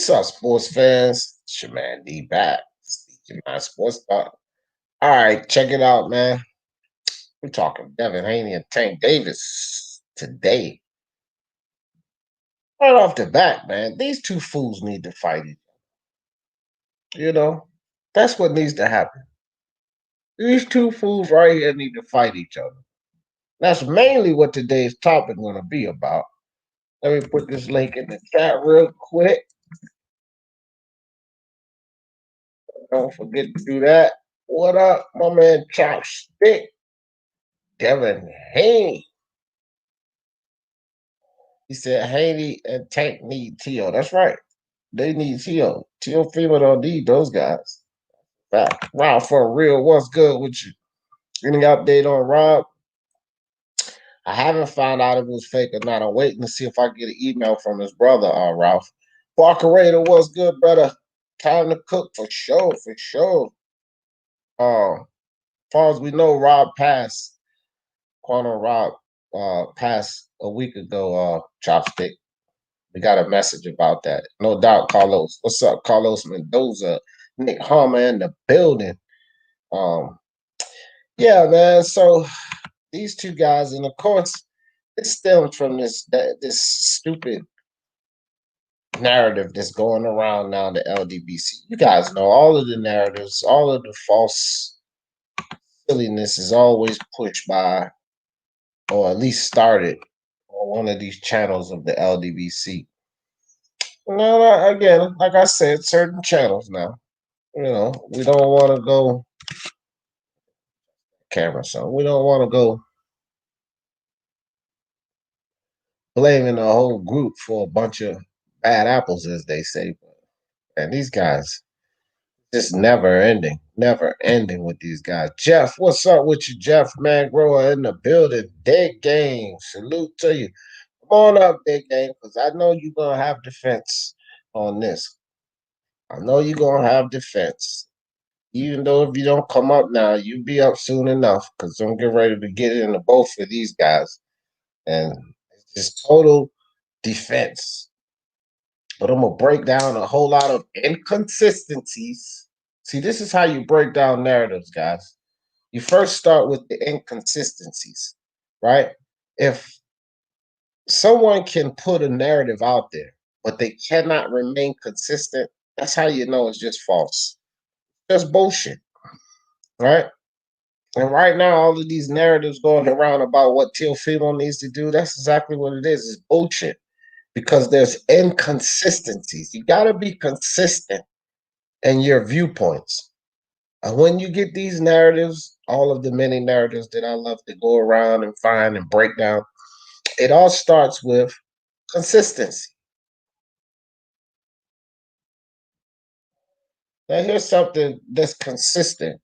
What's up, sports fans? It's your man D back. Speaking my sports talk. All right, check it out, man. We're talking Devin Haney and Tank Davis today. Right off the bat, man, these two fools need to fight each other. That's what needs to happen. These two fools right here need to fight each other. That's mainly what today's topic going to be about. Let me put this link in the chat real quick. Don't forget to do that. What up, my man Chopstick? Devin Haney. He said Haney and Tank need Tio. That's right. They need Tio. Teofimo don't need those guys. Wow, for real, what's good with you? Any update on Rob? I haven't found out if it was fake or not. I'm waiting to see if I get an email from his brother, Ralph. Parker Raider, what's good, brother? Time to cook for sure, for sure. As far as we know, Rob passed. Quantum Rob passed a week ago, Chopstick. We got a message about that. No doubt, Carlos. What's up, Carlos Mendoza? Nick Harmer in the building. Yeah, man. So these two guys, and of course, it stems from this stupid narrative that's going around now, the LDBC. You guys know all of the narratives, all of the false silliness is always pushed by, or at least started on one of these channels of the LDBC. No, again, like I said, certain channels now. We don't want to go camera, so we don't want to go blaming the whole group for a bunch of bad apples, as they say. And these guys, just never ending with these guys. Jeff, what's up with you, Jeff Mangrower in the building? Big game, salute to you. Come on up, big game, because I know you're gonna have defense on this. I know you're gonna have defense. Even though if you don't come up now, you'll be up soon enough because I'm getting ready to get into both of these guys. And it's just total defense. But I'm going to break down a whole lot of inconsistencies. See, this is how you break down narratives, guys. You first start with the inconsistencies, right? If someone can put a narrative out there, but they cannot remain consistent, that's how you know it's just false. Just bullshit. Right? And right now, all of these narratives going around about what Teofimo needs to do, that's exactly what it is. It's bullshit because there's inconsistencies. You got to be consistent in your viewpoints. And when you get these narratives, all of the many narratives that I love to go around and find and break down, it all starts with consistency. Now, here's something that's consistent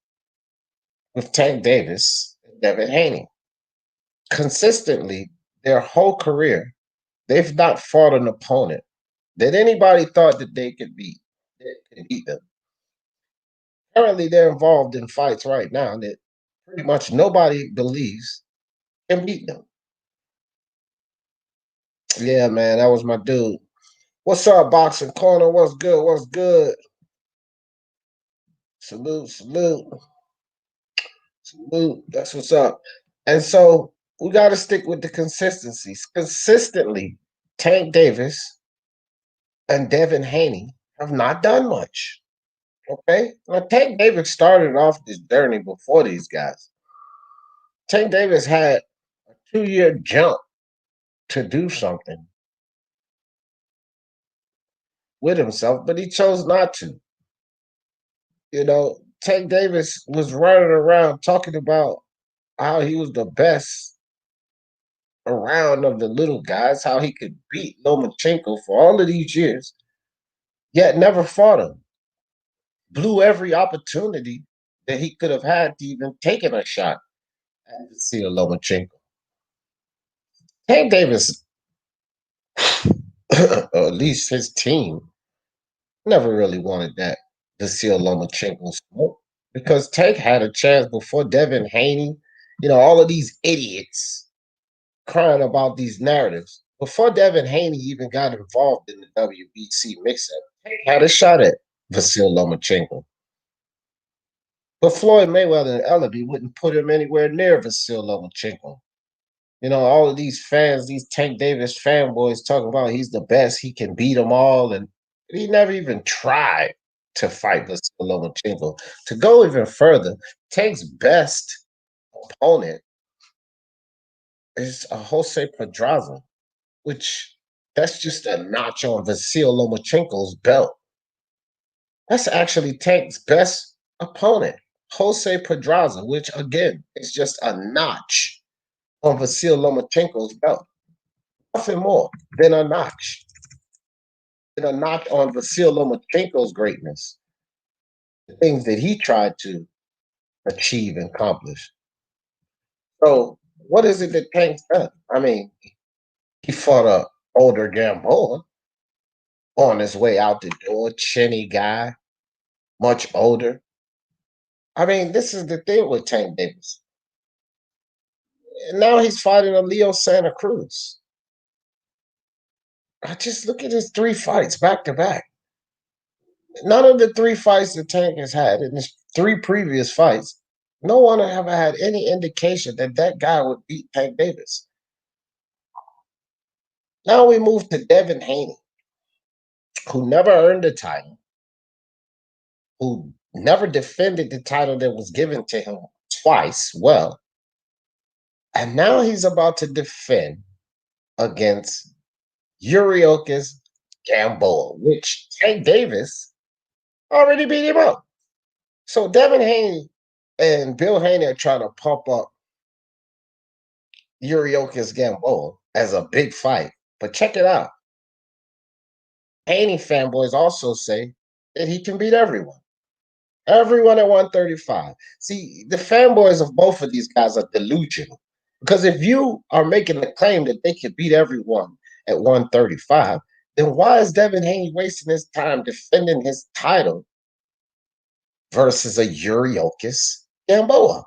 with Tank Davis and Devin Haney. Consistently, their whole career, they've not fought an opponent that anybody thought that they could beat them. Currently, they're involved in fights right now that pretty much nobody believes can beat them. Yeah, man, that was my dude. What's up, Boxing Corner? What's good? What's good? Salute, salute, salute. That's what's up. And so we got to stick with the consistencies. Consistently, Tank Davis and Devin Haney have not done much. Okay? Now, Tank Davis started off this journey before these guys. Tank Davis had a 2-year jump to do something with himself, but he chose not to. Tank Davis was running around talking about how he was the best around of the little guys, how he could beat Lomachenko for all of these years, yet never fought him. Blew every opportunity that he could have had to even taking a shot at Vasil Lomachenko. Tank Davis, or at least his team, never really wanted that Vasil Lomachenko smoke because Tank had a chance before Devin Haney, all of these idiots crying about these narratives. Before Devin Haney even got involved in the WBC mix-up, Had a shot at Vasyl Lomachenko. But Floyd Mayweather and Ellaby wouldn't put him anywhere near Vasyl Lomachenko. You know, all of these fans, these Tank Davis fanboys talking about he's the best, he can beat them all. And he never even tried to fight Vasyl Lomachenko. To go even further, Tank's best opponent is a Jose Pedraza, which that's just a notch on Vasyl Lomachenko's belt. That's actually Tank's best opponent, Jose Pedraza, which again is just a notch on Vasyl Lomachenko's belt. Nothing more than a notch. Than a notch on Vasyl Lomachenko's greatness. The things that he tried to achieve and accomplish. So what is it that Tank's done? I mean, he fought a older Gamboa on his way out the door, chinny guy, much older. I mean, this is the thing with Tank Davis. And now he's fighting a Leo Santa Cruz. I just look at his 3 fights back to back. None of the 3 fights that Tank has had in his 3 previous fights, no one ever had any indication that that guy would beat Tank Davis. Now we move to Devin Haney, who never earned a title, who never defended the title that was given to him twice well. And now he's about to defend against Yuriorkis Gamboa, which Tank Davis already beat him up. So Devin Haney and Bill Haney are trying to pump up Yuriorkis Gamboa as a big fight. But check it out. Haney fanboys also say that he can beat everyone. Everyone at 135. See, the fanboys of both of these guys are delusional. Because if you are making the claim that they can beat everyone at 135, then why is Devin Haney wasting his time defending his title versus a Yuriorkis Gamboa?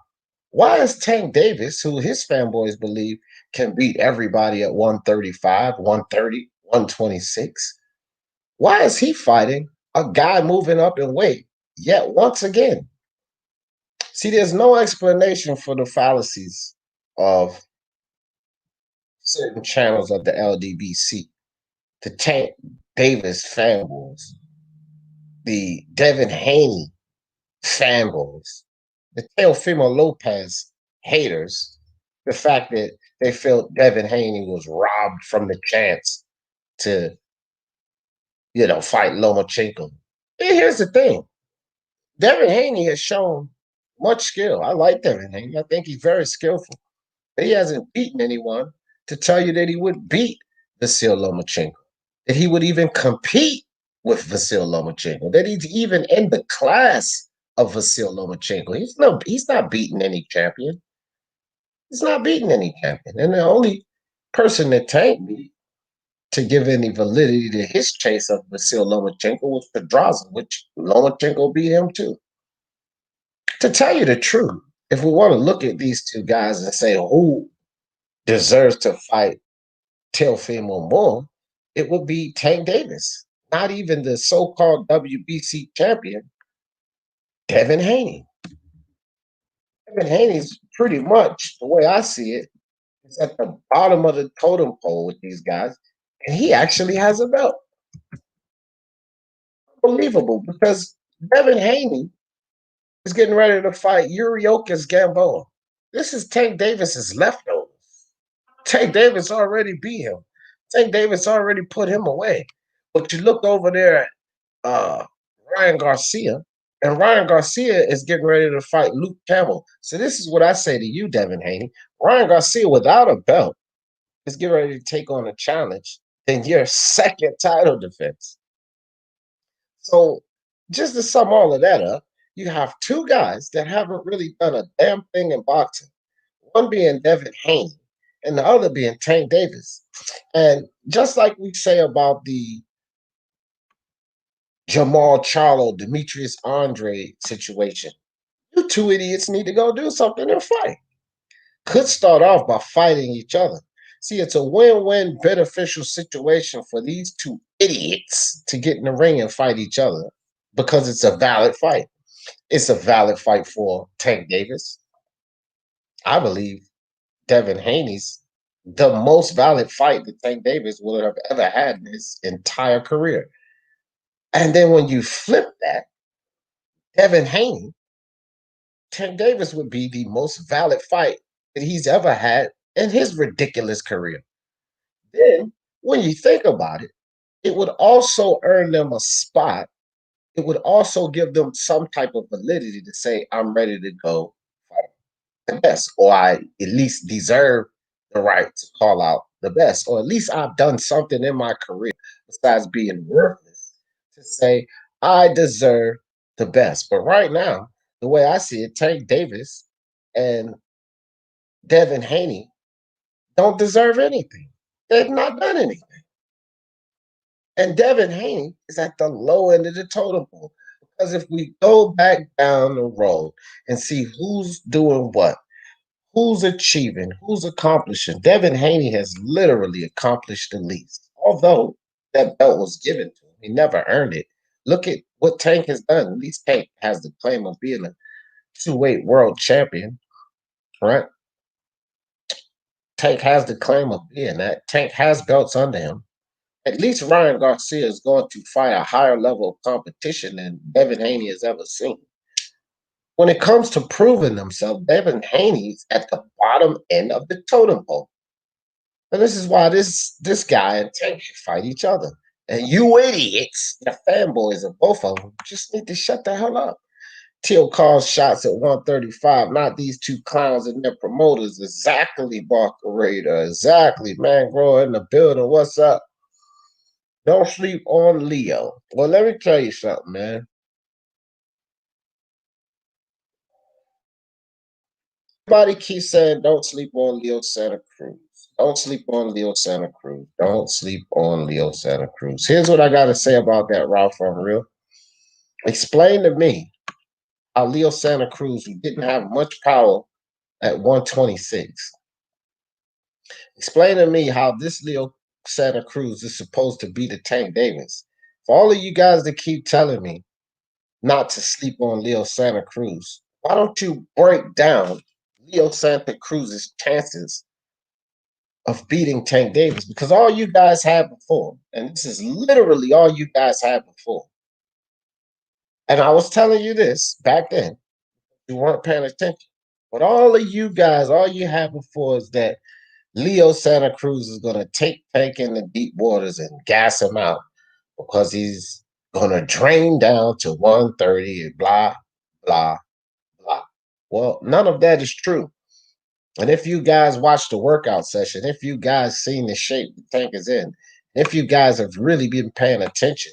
Why is Tank Davis, who his fanboys believe can beat everybody at 135, 130, 126, why is he fighting a guy moving up in weight yet once again? See, there's no explanation for the fallacies of certain channels of the LDBC, the Tank Davis fanboys, the Devin Haney fanboys, the Teofimo Lopez haters, the fact that they felt Devin Haney was robbed from the chance to, fight Lomachenko. And here's the thing. Devin Haney has shown much skill. I like Devin Haney. I think he's very skillful. But he hasn't beaten anyone to tell you that he would beat Vasyl Lomachenko, that he would even compete with Vasyl Lomachenko, that he's even in the class of Vasyl Lomachenko. He's not beating any champion. He's not beating any champion. And the only person that Tank beat to give any validity to his chase of Vasyl Lomachenko was Pedraza, which Lomachenko beat him too. To tell you the truth, if we want to look at these two guys and say who deserves to fight Teofimo more, it would be Tank Davis, not even the so-called WBC champion, Devin Haney. Devin Haney's pretty much, the way I see it, is at the bottom of the totem pole with these guys, and he actually has a belt. Unbelievable, because Devin Haney is getting ready to fight Yuriorkis Gamboa. This is Tank Davis's leftovers. Tank Davis already beat him. Tank Davis already put him away. But you look over there at Ryan Garcia, and Ryan Garcia is getting ready to fight Luke Campbell. So this is what I say to you, Devin Haney. Ryan Garcia, without a belt, is getting ready to take on a challenge in your second title defense. So just to sum all of that up, you have 2 guys that haven't really done a damn thing in boxing. One being Devin Haney, and the other being Tank Davis. And just like we say about the Jamal Charlo, Demetrius Andre situation, you 2 idiots need to go do something and fight. Could start off by fighting each other. See, it's a win-win beneficial situation for these two idiots to get in the ring and fight each other because it's a valid fight. It's a valid fight for Tank Davis. I believe Devin Haney's the most valid fight that Tank Davis will have ever had in his entire career. And then when you flip that, Devin Haney, Tank Davis would be the most valid fight that he's ever had in his ridiculous career. Then, when you think about it, it would also earn them a spot. It would also give them some type of validity to say, I'm ready to go fight the best, or I at least deserve the right to call out the best, or at least I've done something in my career besides being worthless to say I deserve the best. But right now, the way I see it, Tank Davis and Devin Haney don't deserve anything. They've not done anything. And Devin Haney is at the low end of the totem pole. Because if we go back down the road and see who's doing what, who's achieving, who's accomplishing, Devin Haney has literally accomplished the least. Although that belt was given to him, he never earned it. Look at what Tank has done. At least Tank has the claim of being a two-weight world champion, right? Tank has the claim of being that. Tank has belts under him. At least Ryan Garcia is going to fight a higher level of competition than Devin Haney has ever seen. When it comes to proving themselves, Devin Haney's at the bottom end of the totem pole. And this is why this guy and Tank should fight each other. And you idiots, the fanboys of both of them, just need to shut the hell up. Teal calls shots at 135, not these two clowns and their promoters. Exactly, Barker Raider. Exactly, man. Grow in the building. What's up? Don't sleep on Leo. Well, let me tell you something, man. Everybody keeps saying, don't sleep on Leo Santa Cruz. Don't sleep on Leo Santa Cruz. Don't sleep on Leo Santa Cruz. Here's what I got to say about that, Ralph from Real. Explain to me how Leo Santa Cruz, who didn't have much power at 126, explain to me how this Leo Santa Cruz is supposed to be the Tank Davis. For all of you guys that keep telling me not to sleep on Leo Santa Cruz, why don't you break down Leo Santa Cruz's chances of beating Tank Davis? Because all you guys had before, and this is literally all you guys had before, and I was telling you this back then, you weren't paying attention. But all of you guys, all you had before is that Leo Santa Cruz is going to take Tank in the deep waters and gas him out because he's going to drain down to 130 and blah, blah, blah. Well, none of that is true. And if you guys watched the workout session, if you guys seen the shape the Tank is in, if you guys have really been paying attention,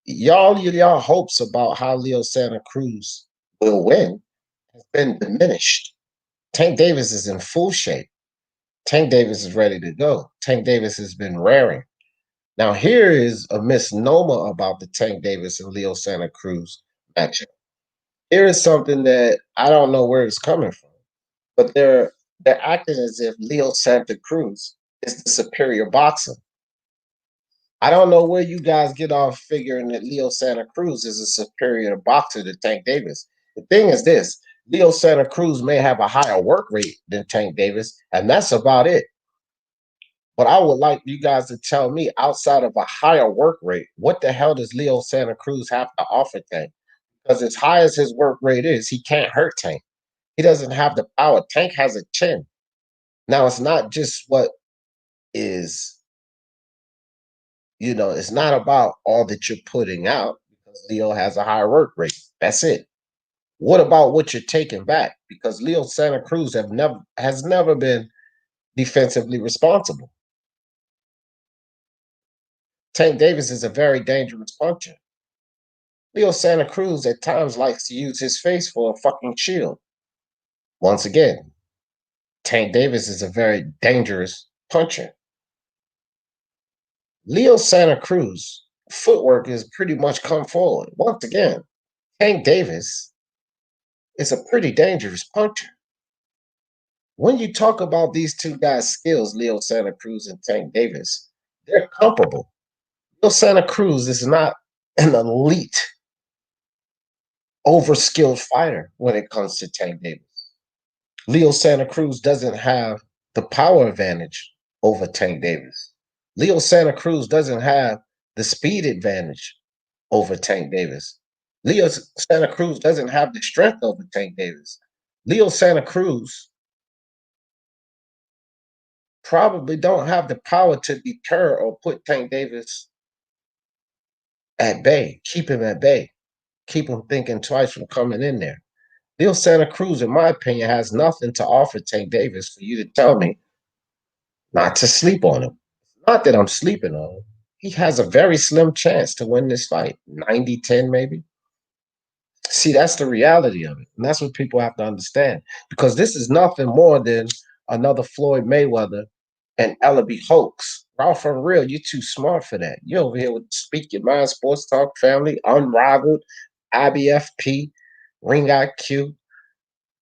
y'all hopes about how Leo Santa Cruz will win has been diminished. Tank Davis is in full shape. Tank Davis is ready to go. Tank Davis has been raring. Now, here is a misnomer about the Tank Davis and Leo Santa Cruz matchup. Here is something that I don't know where it's coming from, but they're acting as if Leo Santa Cruz is the superior boxer. I don't know where you guys get off figuring that Leo Santa Cruz is a superior boxer to Tank Davis. The thing is this, Leo Santa Cruz may have a higher work rate than Tank Davis, and that's about it. But I would like you guys to tell me, outside of a higher work rate, what the hell does Leo Santa Cruz have to offer Tank? Because as high as his work rate is, he can't hurt Tank. He doesn't have the power. Tank has a chin. Now, it's not just what is, it's not about all that you're putting out because Leo has a higher work rate. That's it. What about what you're taking back? Because Leo Santa Cruz has never been defensively responsible. Tank Davis is a very dangerous puncher. Leo Santa Cruz at times likes to use his face for a fucking shield. Once again, Tank Davis is a very dangerous puncher. Leo Santa Cruz footwork is pretty much come forward. Once again, Tank Davis is a pretty dangerous puncher. When you talk about these two guys' skills, Leo Santa Cruz and Tank Davis, they're comparable. Leo Santa Cruz is not an elite, over-skilled fighter when it comes to Tank Davis. Leo Santa Cruz doesn't have the power advantage over Tank Davis. Leo Santa Cruz doesn't have the speed advantage over Tank Davis. Leo Santa Cruz doesn't have the strength over Tank Davis. Leo Santa Cruz probably don't have the power to deter or put Tank Davis at bay, keep him at bay, keep him thinking twice from coming in there. Leo Santa Cruz, in my opinion, has nothing to offer Tank Davis for you to tell me not to sleep on him. Not that I'm sleeping on him. He has a very slim chance to win this fight, 90-10 maybe. See, that's the reality of it. And that's what people have to understand. Because this is nothing more than another Floyd Mayweather and Ellaby hoax. Ralph, for real, you're too smart for that. You're over here with Speak Your Mind, Sports Talk Family, Unrivaled, IBFP, Ring IQ.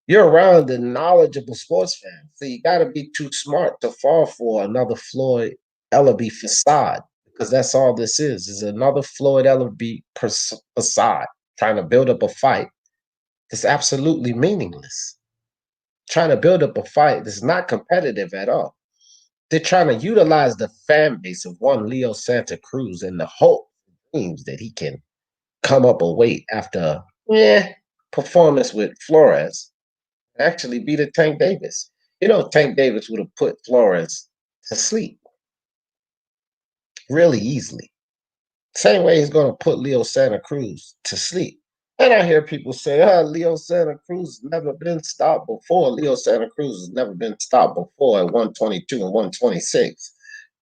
You're around the knowledgeable sports fans. So you got to be too smart to fall for another Floyd Ellaby facade, because that's all this is another Floyd Ellaby facade trying to build up a fight that's absolutely meaningless. Trying to build up a fight that's not competitive at all. They're trying to utilize the fan base of one Leo Santa Cruz in the hope dreams that he can come up a weight after performance with Flores, actually beat a Tank Davis. Tank Davis would have put Flores to sleep really easily. Same way he's going to put Leo Santa Cruz to sleep. And I hear people say, Leo Santa Cruz has never been stopped before. Leo Santa Cruz has never been stopped before at 122 and 126.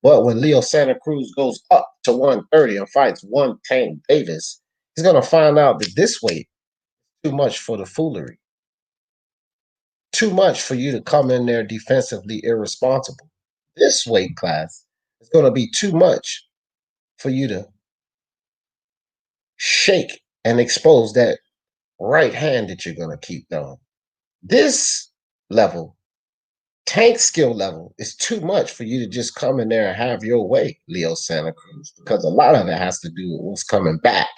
But when Leo Santa Cruz goes up to 130 and fights one Tank Davis, he's going to find out that this weight is too much for the foolery. Too much for you to come in there defensively irresponsible. This weight class is going to be too much for you to shake and expose that right hand that you're going to keep throwing. This level, Tank skill level, is too much for you to just come in there and have your way, Leo Santa Cruz, because a lot of it has to do with what's coming back.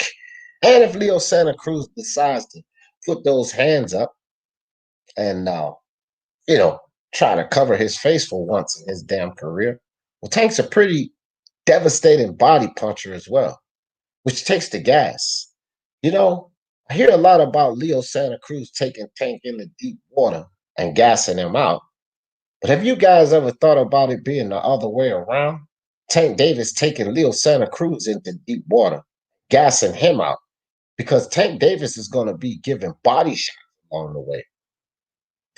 And if Leo Santa Cruz decides to put those hands up and, try to cover his face for once in his damn career, well, Tank's a pretty devastating body puncher as well, which takes the gas. I hear a lot about Leo Santa Cruz taking Tank in the deep water and gassing him out. But have you guys ever thought about it being the other way around? Tank Davis taking Leo Santa Cruz into deep water, gassing him out, because Tank Davis is going to be giving body shots along the way.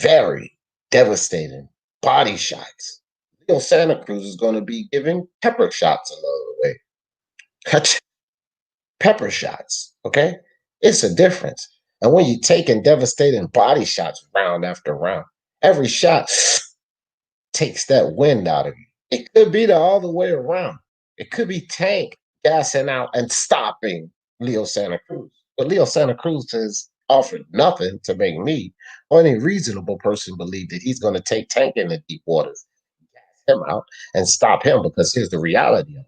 Very devastating body shots. Leo Santa Cruz is going to be giving pepper shots along the way. Pepper shots, okay? It's a difference. And when you're taking devastating body shots round after round, every shot takes that wind out of you. It could be the other way around. It could be Tank gassing out and stopping Leo Santa Cruz. But Leo Santa Cruz has offered nothing to make me or any reasonable person believe that he's going to take Tank in the deep waters, gas him out, and stop him, because here's the reality of it.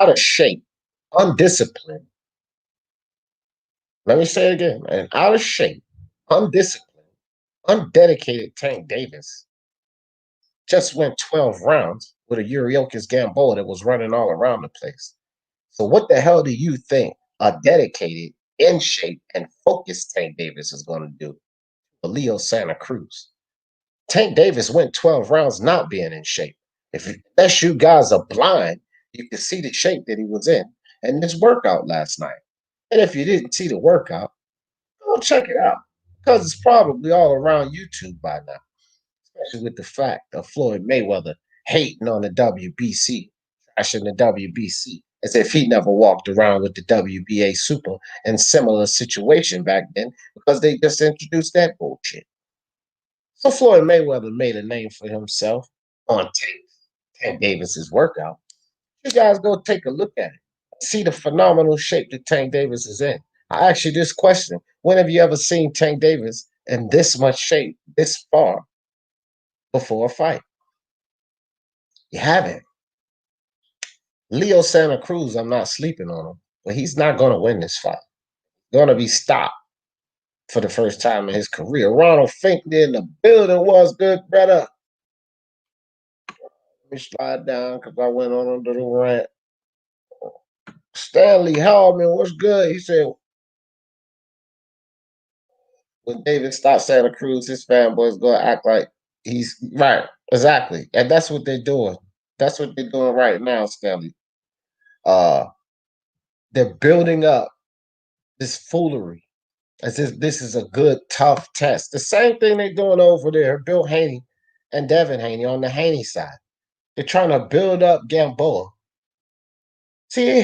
Out of shape, undisciplined, let me say it again, an out of shape, undisciplined, undedicated Tank Davis just went 12 rounds with a Yuriokis Gamboa that was running all around the place. So what the hell do you think a dedicated, in shape, and focused Tank Davis is going to do for Leo Santa Cruz? Tank Davis went 12 rounds not being in shape. Unless you guys are blind, you can see the shape that he was in this workout last night. And if you didn't see the workout, go check it out, because it's probably all around YouTube by now, especially with the fact of Floyd Mayweather hating on the WBC, trashing the WBC, as if he never walked around with the WBA Super in similar situation back then, because they just introduced that bullshit. So Floyd Mayweather made a name for himself on Tank Davis's workout. You guys go take a look at it. See the phenomenal shape that Tank Davis is in. I ask you this question: when have you ever seen Tank Davis in this much shape, this far before a fight. You haven't. Leo Santa Cruz, I'm not sleeping on him, but he's not going to win this fight. Going to be stopped for the first time in his career. Ronald Finkley in the building. Was good, brother. Let me slide down because I went on under the rant. Stanley Hallman, what's good? He said, when David stops Santa Cruz, his fanboys going to act like he's right. Exactly. And that's what they're doing. That's what they're doing right now, Stanley. They're building up this foolery as if this is a good, tough test. The same thing they're doing over there, Bill Haney and Devin Haney on the Haney side. They're trying to build up Gamboa. See,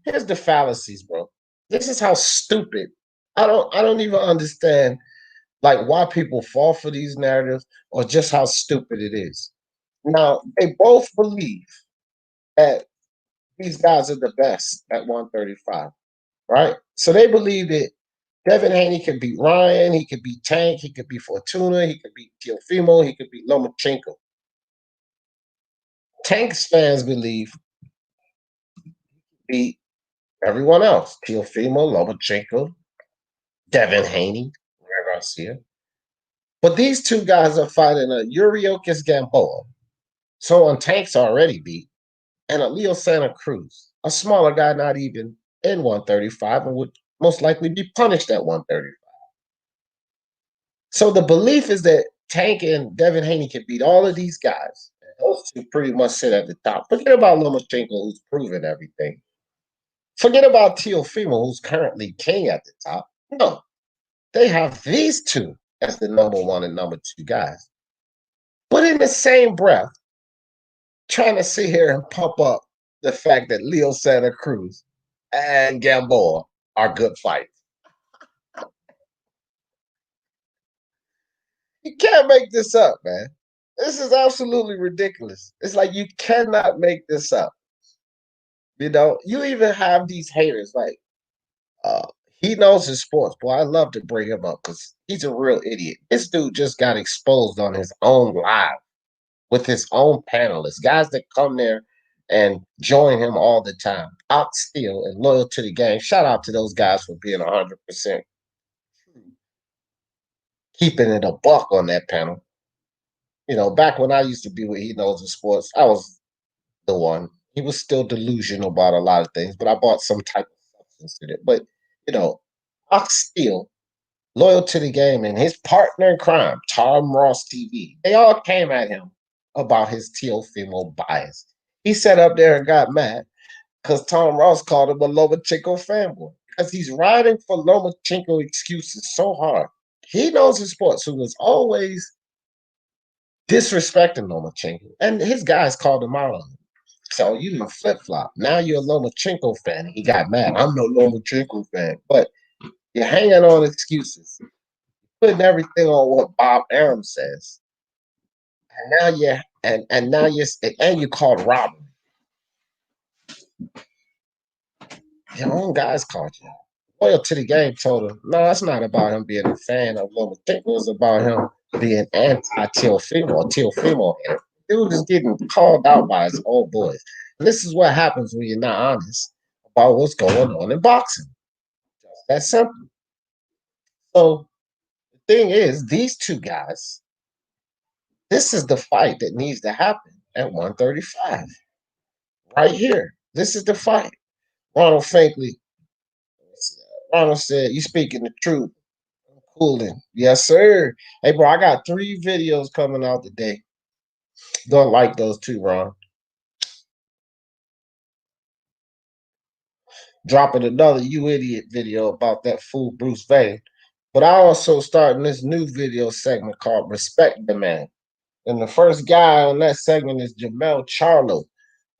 here's the fallacies, bro. This is how stupid. I don't even understand like why people fall for these narratives or just how stupid it is. Now, they both believe that these guys are the best at 135, right? So they believe that Devin Haney could beat Ryan, he could beat Tank, he could beat Fortuna, he could beat Teofimo, he could beat Lomachenko. Tank's fans believe beat everyone else: Teofimo, Lomachenko, Devin Haney, Ryan Garcia. But these two guys are fighting a Yuriokis Gamboa, someone Tank's already beat, and a Leo Santa Cruz, a smaller guy not even in 135 and would most likely be punished at 135. So the belief is that Tank and Devin Haney can beat all of these guys. Those two pretty much sit at the top. Forget about Lomachenko, who's proven everything. Forget about Teofimo, who's currently king at the top. No, they have these two as the number one and number two guys. But in the same breath, trying to sit here and pump up the fact that Leo Santa Cruz and Gamboa are good fights. You can't make this up, man. This is absolutely ridiculous. It's like you cannot make this up. You know, you even have these haters like he knows his sports. Boy, I love to bring him up because he's a real idiot. This dude just got exposed on his own live with his own panelists, guys that come there and join him all the time. Out still and loyal to the game. Shout out to those guys for being 100% keeping it a buck on that panel. You know, back when I used to be with He Knows the Sports, I was the one. He was still delusional about a lot of things, but I bought some type of substance in it. But, you know, Ox Steel, loyal to the game, and his partner in crime, Tom Ross TV, they all came at him about his Teofimo bias. He sat up there and got mad because Tom Ross called him a Lomachenko fanboy because he's riding for Lomachenko excuses so hard. He knows his sports, who was always disrespecting Lomachenko, and his guys called him out on it. So you didn't flip flop. Now you're a Lomachenko fan. He got mad. I'm no Lomachenko fan, but you're hanging on excuses, putting everything on what Bob Arum says, and now you're and now you called robbery. Your own guys called you. Loyal to the game told him, no, it's not about him being a fan of Lomachenko. It's about him being anti-Teofimo, Teofimo. Dude is getting called out by his old boys. And this is what happens when you're not honest about what's going on in boxing. Just that simple. So the thing is, these two guys, this is the fight that needs to happen at 135. Right here. This is the fight. Ronald Finkley. Ronald said, you speaking the truth. I'm cooling. Yes, sir. Hey, bro, I got 3 videos coming out today. Don't like those two, Ron. Dropping another You Idiot video about that fool Bruce Wayne. But I also starting this new video segment called Respect the Man. And the first guy on that segment is Jamel Charlo.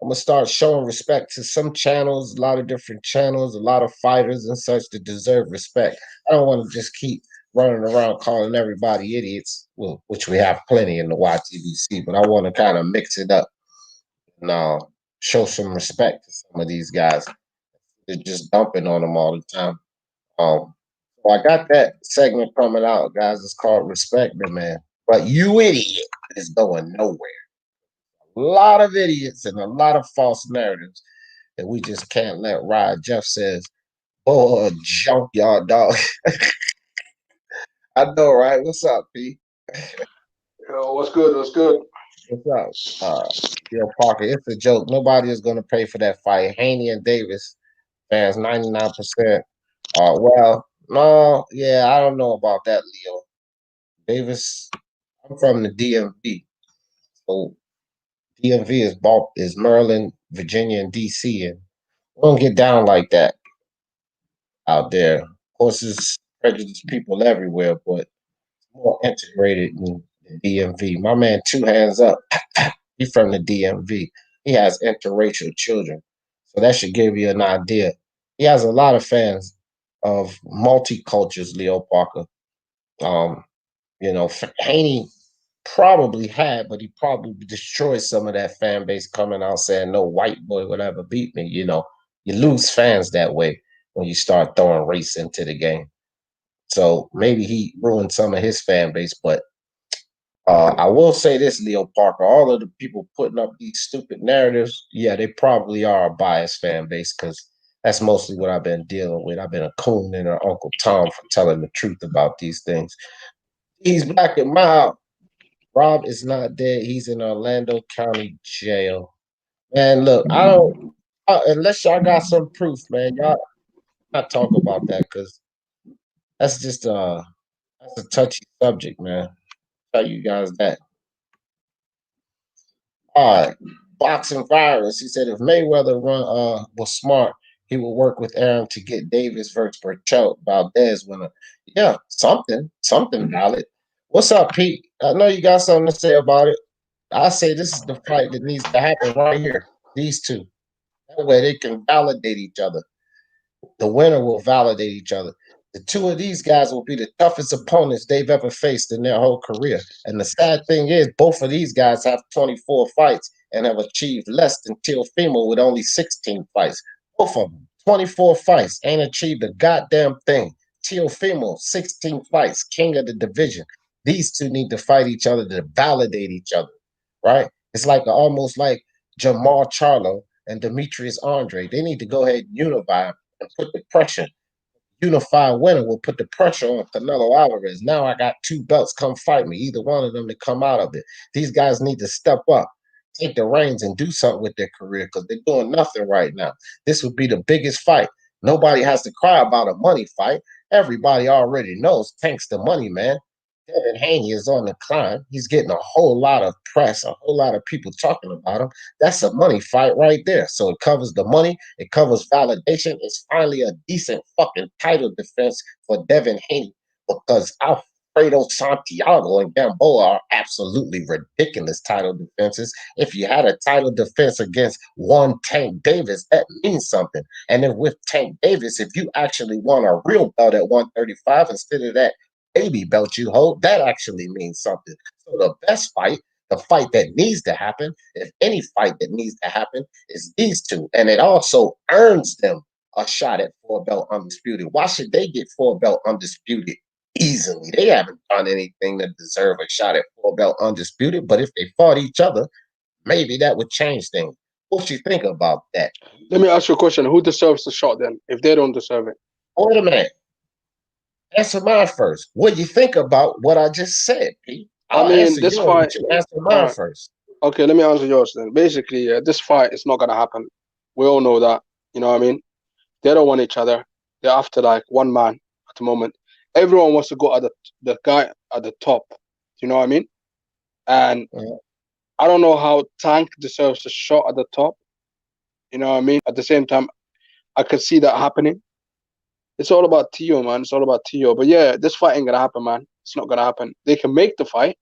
I'm gonna start showing respect to some channels, a lot of different channels, a lot of fighters and such that deserve respect. I don't want to just keep running around calling everybody idiots, well, which we have plenty in the YTBC, but I want to kind of mix it up and show some respect to some of these guys. They're just dumping on them all the time. So I got that segment coming out, guys. It's called Respect the Man. But you idiot is going nowhere. A lot of idiots and a lot of false narratives that we just can't let ride. Jeff says, "Oh, junkyard dog." I know, right? What's up, P? Yo, what's good? What's good? What's up? Parker, it's a joke. Nobody is going to pay for that fight. Haney and Davis fans, 99%. Well, no, yeah, I don't know about that, Leo. Davis, I'm from the DMV. So DMV is Maryland, Virginia, and DC, and we don't get down like that out there. Of course, there's prejudiced people everywhere, but more integrated in the DMV. My man, two hands up. He's from the DMV. He has interracial children, so that should give you an idea. He has a lot of fans of multicultures. Leo Parker. Um, Haney probably had, but he probably destroyed some of that fan base coming out saying no white boy would ever beat me. You lose fans that way when you start throwing race into the game. So maybe he ruined some of his fan base, but I will say this, Leo Parker, all of the people putting up these stupid narratives, yeah, they probably are a biased fan base because that's mostly what I've been dealing with. I've been a coon and an Uncle Tom for telling the truth about these things. He's black and mild. Rob is not dead. He's in Orlando County Jail. Man, look, I don't unless y'all got some proof, man. Y'all not talk about that because that's just that's a touchy subject, man. Tell you guys that. All right. Boxing virus. He said if Mayweather was smart, he would work with Aaron to get Davis versus Berchelt Valdez winner. Yeah, something valid. What's up, Pete? I know you got something to say about it. I say this is the fight that needs to happen right here. These two. That way they can validate each other. The winner will validate each other. The two of these guys will be the toughest opponents they've ever faced in their whole career. And the sad thing is, both of these guys have 24 fights and have achieved less than Teofimo with only 16 fights. Both of them, 24 fights, ain't achieved a goddamn thing. Teofimo, 16 fights, king of the division. These two need to fight each other to validate each other, right? It's like almost like Jamal Charlo and Demetrius Andre. They need to go ahead and unify and put the pressure. Unified winner will put the pressure on Canelo Alvarez. Now I got two belts. Come fight me. Either one of them to come out of it. These guys need to step up, take the reins, and do something with their career because they're doing nothing right now. This would be the biggest fight. Nobody has to cry about a money fight. Everybody already knows Tank's the money man. Devin Haney is on the climb. He's getting a whole lot of press, a whole lot of people talking about him. That's a money fight right there. So it covers the money, it covers validation. It's finally a decent fucking title defense for Devin Haney because Alfredo Santiago and Gamboa are absolutely ridiculous title defenses. If you had a title defense against one Tank Davis, that means something. And then with Tank Davis, if you actually won a real belt at 135 instead of that baby belt you hold, that actually means something. So the best fight, the fight that needs to happen, if any fight that needs to happen, is these two. And it also earns them a shot at four belt undisputed. Why should they get four belt undisputed easily? They haven't done anything to deserve a shot at four belt undisputed. But if they fought each other, maybe that would change things. What you think about that? Let me ask you a question. Who deserves the shot then, if they don't deserve it? Wait a minute. Answer mine first. What do you think about what I just said, Pete? I I'll mean, answer this yours, fight. but you answer All mine right. first. Okay, let me answer yours then. Basically, this fight is not gonna happen. We all know that. You know what I mean? They don't want each other. They're after like one man at the moment. Everyone wants to go at the guy at the top. You know what I mean? And Uh, I don't know how Tank deserves a shot at the top. You know what I mean? At the same time, I could see that happening. It's all about Tio, man. It's all about Tio. But yeah, this fight ain't gonna happen, man. It's not gonna happen. They can make the fight,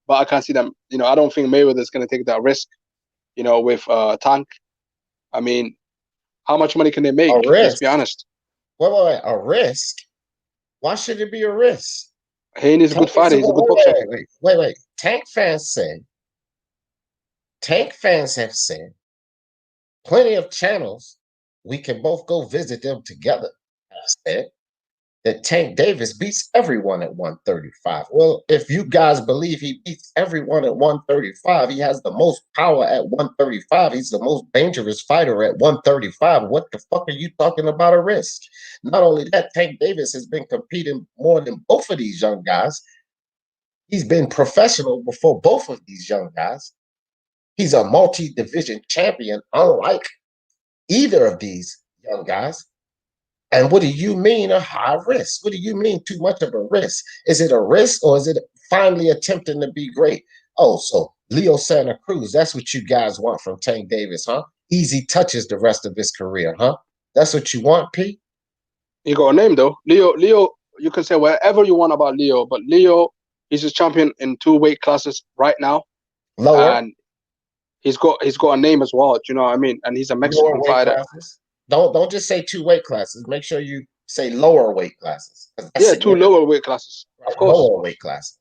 but I can't see them. You know, I don't think Mayweather's gonna take that risk. You know, with Tank. I mean, how much money can they a make? Let's risk. be honest. Wait. A risk? Why should it be a risk? Haney's a Tank good is fighter. a, He's a good boxer. wait. Tank fans have said, plenty of channels, we can both go visit them together, have said. that Tank Davis beats everyone at 135. Well, if you guys believe he beats everyone at 135, he has the most power at 135. He's the most dangerous fighter at 135. What the fuck are you talking about a risk? Not only that, Tank Davis has been competing more than both of these young guys. He's been professional before both of these young guys. He's a multi-division champion, unlike either of these young guys. And what do you mean a high risk? What do you mean too much of a risk? Is it a risk or is it finally attempting to be great? Oh, so Leo Santa Cruz, that's what you guys want from Tank Davis, huh? Easy touches the rest of his career, huh? That's what you want, Pete? He got a name though. Leo, you can say whatever you want about Leo, but Leo, he's a champion in 2 weight classes right now. Lower? And he's got a name as well, do you know what I mean? And he's a Lower Mexican weight fighter. classes? Don't just say 2 weight classes. Make sure you say lower weight classes. Yeah, 2 lower weight classes. Of course. Lower weight classes.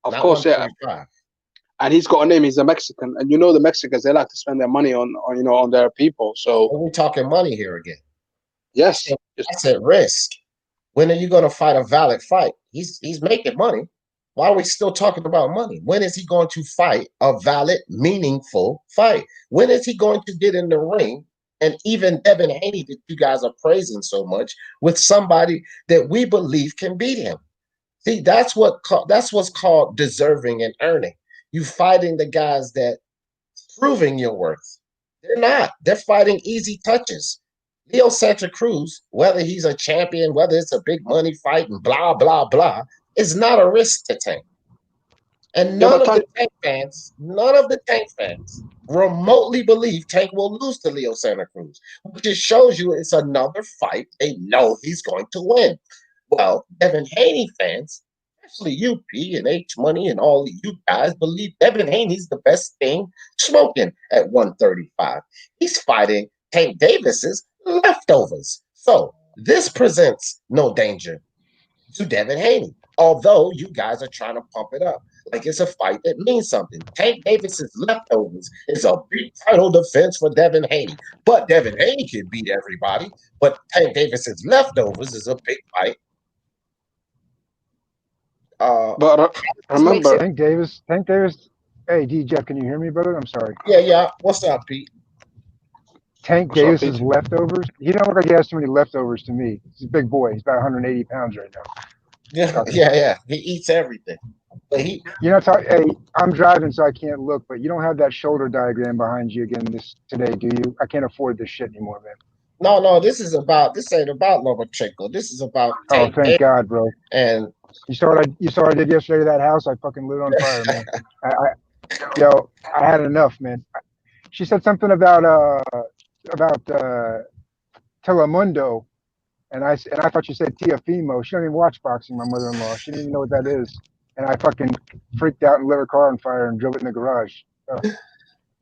Of course, yeah. And he's got a name. He's a Mexican, and you know the Mexicans, they like to spend their money on their people. So we're talking money here again. Yes, that's at risk. When are you going to fight a valid fight? He's making money. Why are we still talking about money? When is he going to fight a valid, meaningful fight? When is he going to get in the ring? And even Devin Haney, that you guys are praising so much, with somebody that we believe can beat him. See, that's what's called deserving and earning. You fighting the guys that proving your worth. They're not. They're fighting easy touches. Leo Santa Cruz, whether he's a champion, whether it's a big money fight and blah, blah, blah, is not a risk to Tank. And none of the Tank fans remotely believe Tank will lose to Leo Santa Cruz, which just shows you it's another fight they know he's going to win. Well, Devin Haney fans, especially you, P and H Money and all of you guys, believe Devin Haney's the best thing smoking at 135. He's fighting Tank Davis's leftovers. So this presents no danger to Devin Haney, although you guys are trying to pump it up like it's a fight that means something. Tank Davis's leftovers is a big title defense for Devin Haney. But Devin Haney can beat everybody, but Tank Davis's leftovers is a big fight. But remember, Tank Davis. Hey, D Jeff, can you hear me, brother? I'm sorry. Yeah. What's up, Pete? Tank Davis's leftovers. He don't look like he has too many leftovers to me. He's a big boy. He's about 180 pounds right now. Yeah. He eats everything. But hey, I'm driving, so I can't look. But you don't have that shoulder diagram behind you again today, do you? I can't afford this shit anymore, man. No. This ain't about Lomachenko. This is about Tank Davis. God, bro. And you saw what I did yesterday to that house? I fucking lit on fire, man. I had enough, man. She said something about Telemundo, and I thought she said Teofimo. She don't even watch boxing. My mother-in-law. She didn't even know what that is. And I fucking freaked out and lit her car on fire and drove it in the garage.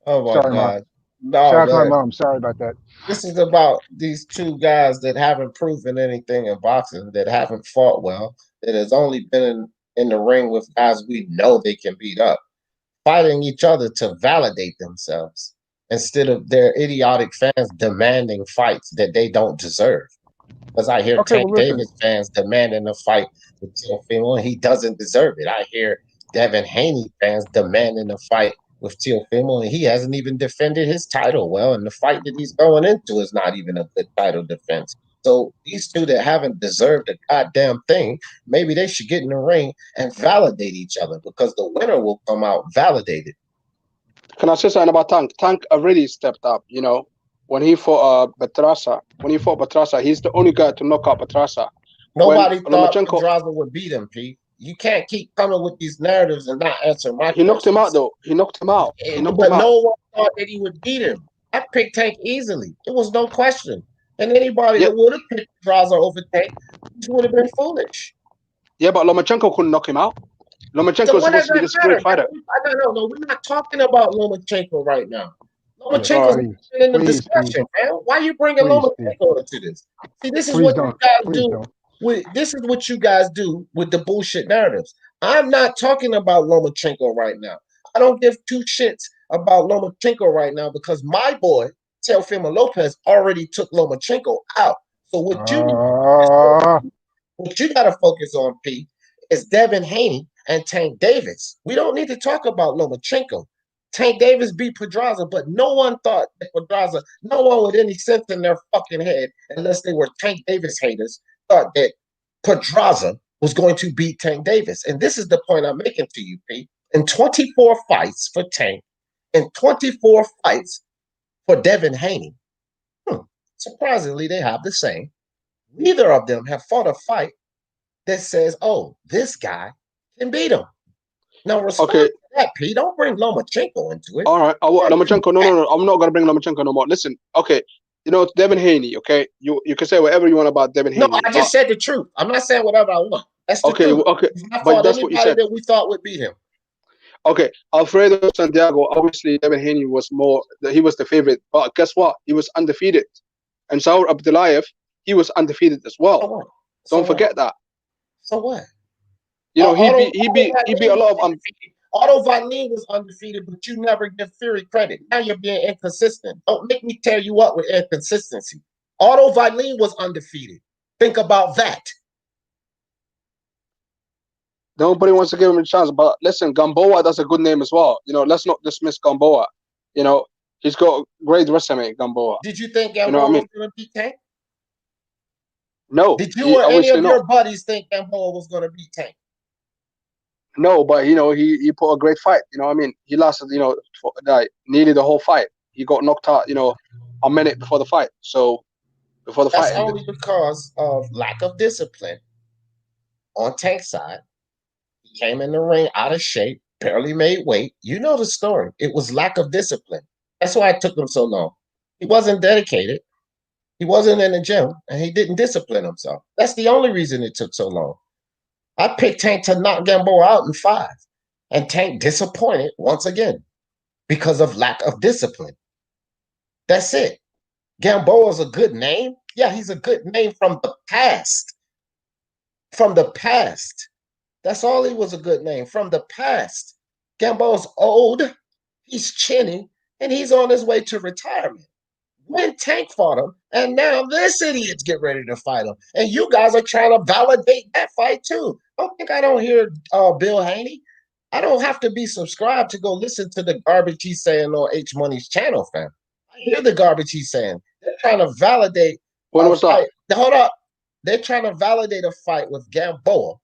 Oh my God. Mom. No, shout out to my mom. Sorry about that. This is about these 2 guys that haven't proven anything in boxing, that haven't fought well, that has only been in the ring with guys we know they can beat up, fighting each other to validate themselves instead of their idiotic fans demanding fights that they don't deserve. Because I hear Tank Davis fans demanding a fight with Teofimo, and he doesn't deserve it. I hear Devin Haney fans demanding a fight with Teofimo, and he hasn't even defended his title well, and the fight that he's going into is not even a good title defense. So these 2 that haven't deserved a goddamn thing, maybe they should get in the ring and validate each other, because the winner will come out validated. Can I say something about Tank? Tank already stepped up, when he fought Petrasa, he's the only guy to knock out Petrasa. Nobody thought Pedraza would beat him, Pete. You can't keep coming with these narratives and not answer my questions. He knocked him out, though. But no one thought that he would beat him. I picked Tank easily. It was no question. And anybody that would have picked Pedraza over Tank would have been foolish. Yeah, but Lomachenko couldn't knock him out. Lomachenko is supposed to be this great fighter. No, we're not talking about Lomachenko right now. Lomachenko's in the discussion, man. Why are you bringing Lomachenko into this? See, this is what you guys do. This is what you guys do with the bullshit narratives. I'm not talking about Lomachenko right now. I don't give 2 shits about Lomachenko right now because my boy, Teofimo Lopez, already took Lomachenko out. So what What you got to focus on, P, is Devin Haney and Tank Davis. We don't need to talk about Lomachenko. Tank Davis beat Pedraza, but no one thought that Pedraza, no one with any sense in their fucking head, unless they were Tank Davis haters, thought that Pedraza was going to beat Tank Davis. And this is the point I'm making to you, P. In 24 fights for Tank, in 24 fights for Devin Haney, surprisingly, they have the same. Neither of them have fought a fight that says, oh, this guy can beat him. Now, respond to that, P. Don't bring Lomachenko into it. All right. Lomachenko, no. I'm not going to bring Lomachenko no more. Listen, okay. You know, Devin Haney, okay? You can say whatever you want about Devin Haney. No, I just said the truth. I'm not saying whatever I want. That's the truth. Okay. He's not fought anybody that we thought would beat him. Okay, Alfredo Santiago, obviously Devin Haney was he was the favorite, but guess what? He was undefeated. And Saur Abdullayev, he was undefeated as well. Don't forget that. So what? You know, he beat a lot of undefeated. Otto Wallin was undefeated, but you never give Fury credit. Now you're being inconsistent. Don't make me tear you up with inconsistency. Otto Wallin was undefeated. Think about that. Nobody wants to give him a chance, but listen, Gamboa does a good name as well. You know, let's not dismiss Gamboa. You know, he's got a great resume, Gamboa. Did you think Gamboa was going to beat Tank? No. Did you or any of your buddies think Gamboa was going to beat Tank? No, but you know, he put a great fight. You know what I mean? He lasted, you know, nearly the whole fight. He got knocked out, you know, a minute before the fight. So before the fight ended. Only because of lack of discipline on Tank's side. He came in the ring out of shape, barely made weight. You know the story. It was lack of discipline. That's why it took him so long. He wasn't dedicated. He wasn't in the gym, and he didn't discipline himself. That's the only reason it took so long. I picked Tank to knock Gamboa out in 5, and Tank disappointed once again because of lack of discipline. That's it. Gamboa's a good name. Yeah, he's a good name from the past. From the past. That's all he was, a good name from the past. Gamboa's old, he's chinny, and he's on his way to retirement. When Tank fought him, and now this idiot's get ready to fight him. And you guys are trying to validate that fight too. Don't think I don't hear Bill Haney. I don't have to be subscribed to go listen to the garbage he's saying on H Money's channel, fam. I hear the garbage he's saying. They're trying to validate a fight. Hold up. They're trying to validate a fight with Gamboa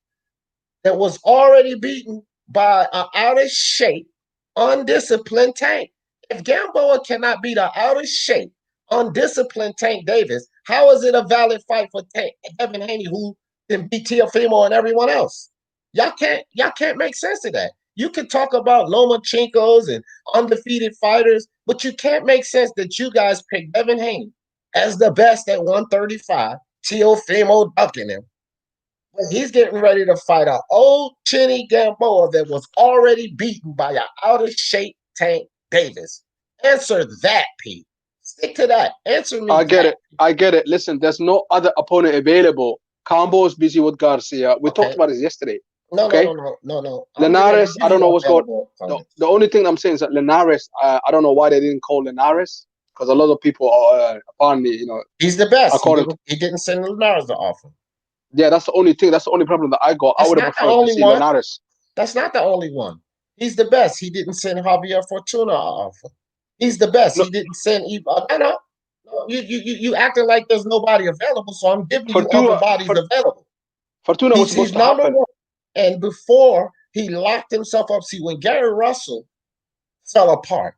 that was already beaten by an out of shape, undisciplined Tank. If Gamboa cannot beat an out of shape, undisciplined Tank Davis, how is it a valid fight for Devin Haney, who can beat Teofimo and everyone else? Y'all can't make sense of that. You can talk about Lomachenkos and undefeated fighters, but you can't make sense that you guys picked Devin Haney as the best at 135, Teofimo ducking him. But he's getting ready to fight an old chinny Gamboa that was already beaten by an out of shape Tank Davis. Answer that, Pete. Stick to that. Answer me. I get it. Listen, there's no other opponent available. Combo's busy with Garcia. We talked about this yesterday. No. Linares, I don't know what's going on. The only thing I'm saying is that Linares, I don't know why they didn't call Linares, because a lot of people are apparently, you know, he's the best. He didn't send Linares the offer. Yeah, that's the only thing. That's the only problem that I got. I would have preferred to see Linares. That's not the only one. He's the best. He didn't send Javier Fortuna an offer. He's the best. He didn't send no. You acting like there's nobody available, so I'm giving you other bodies available. Fortuna was supposed to happen. One. And before he locked himself up, see, when Gary Russell fell apart,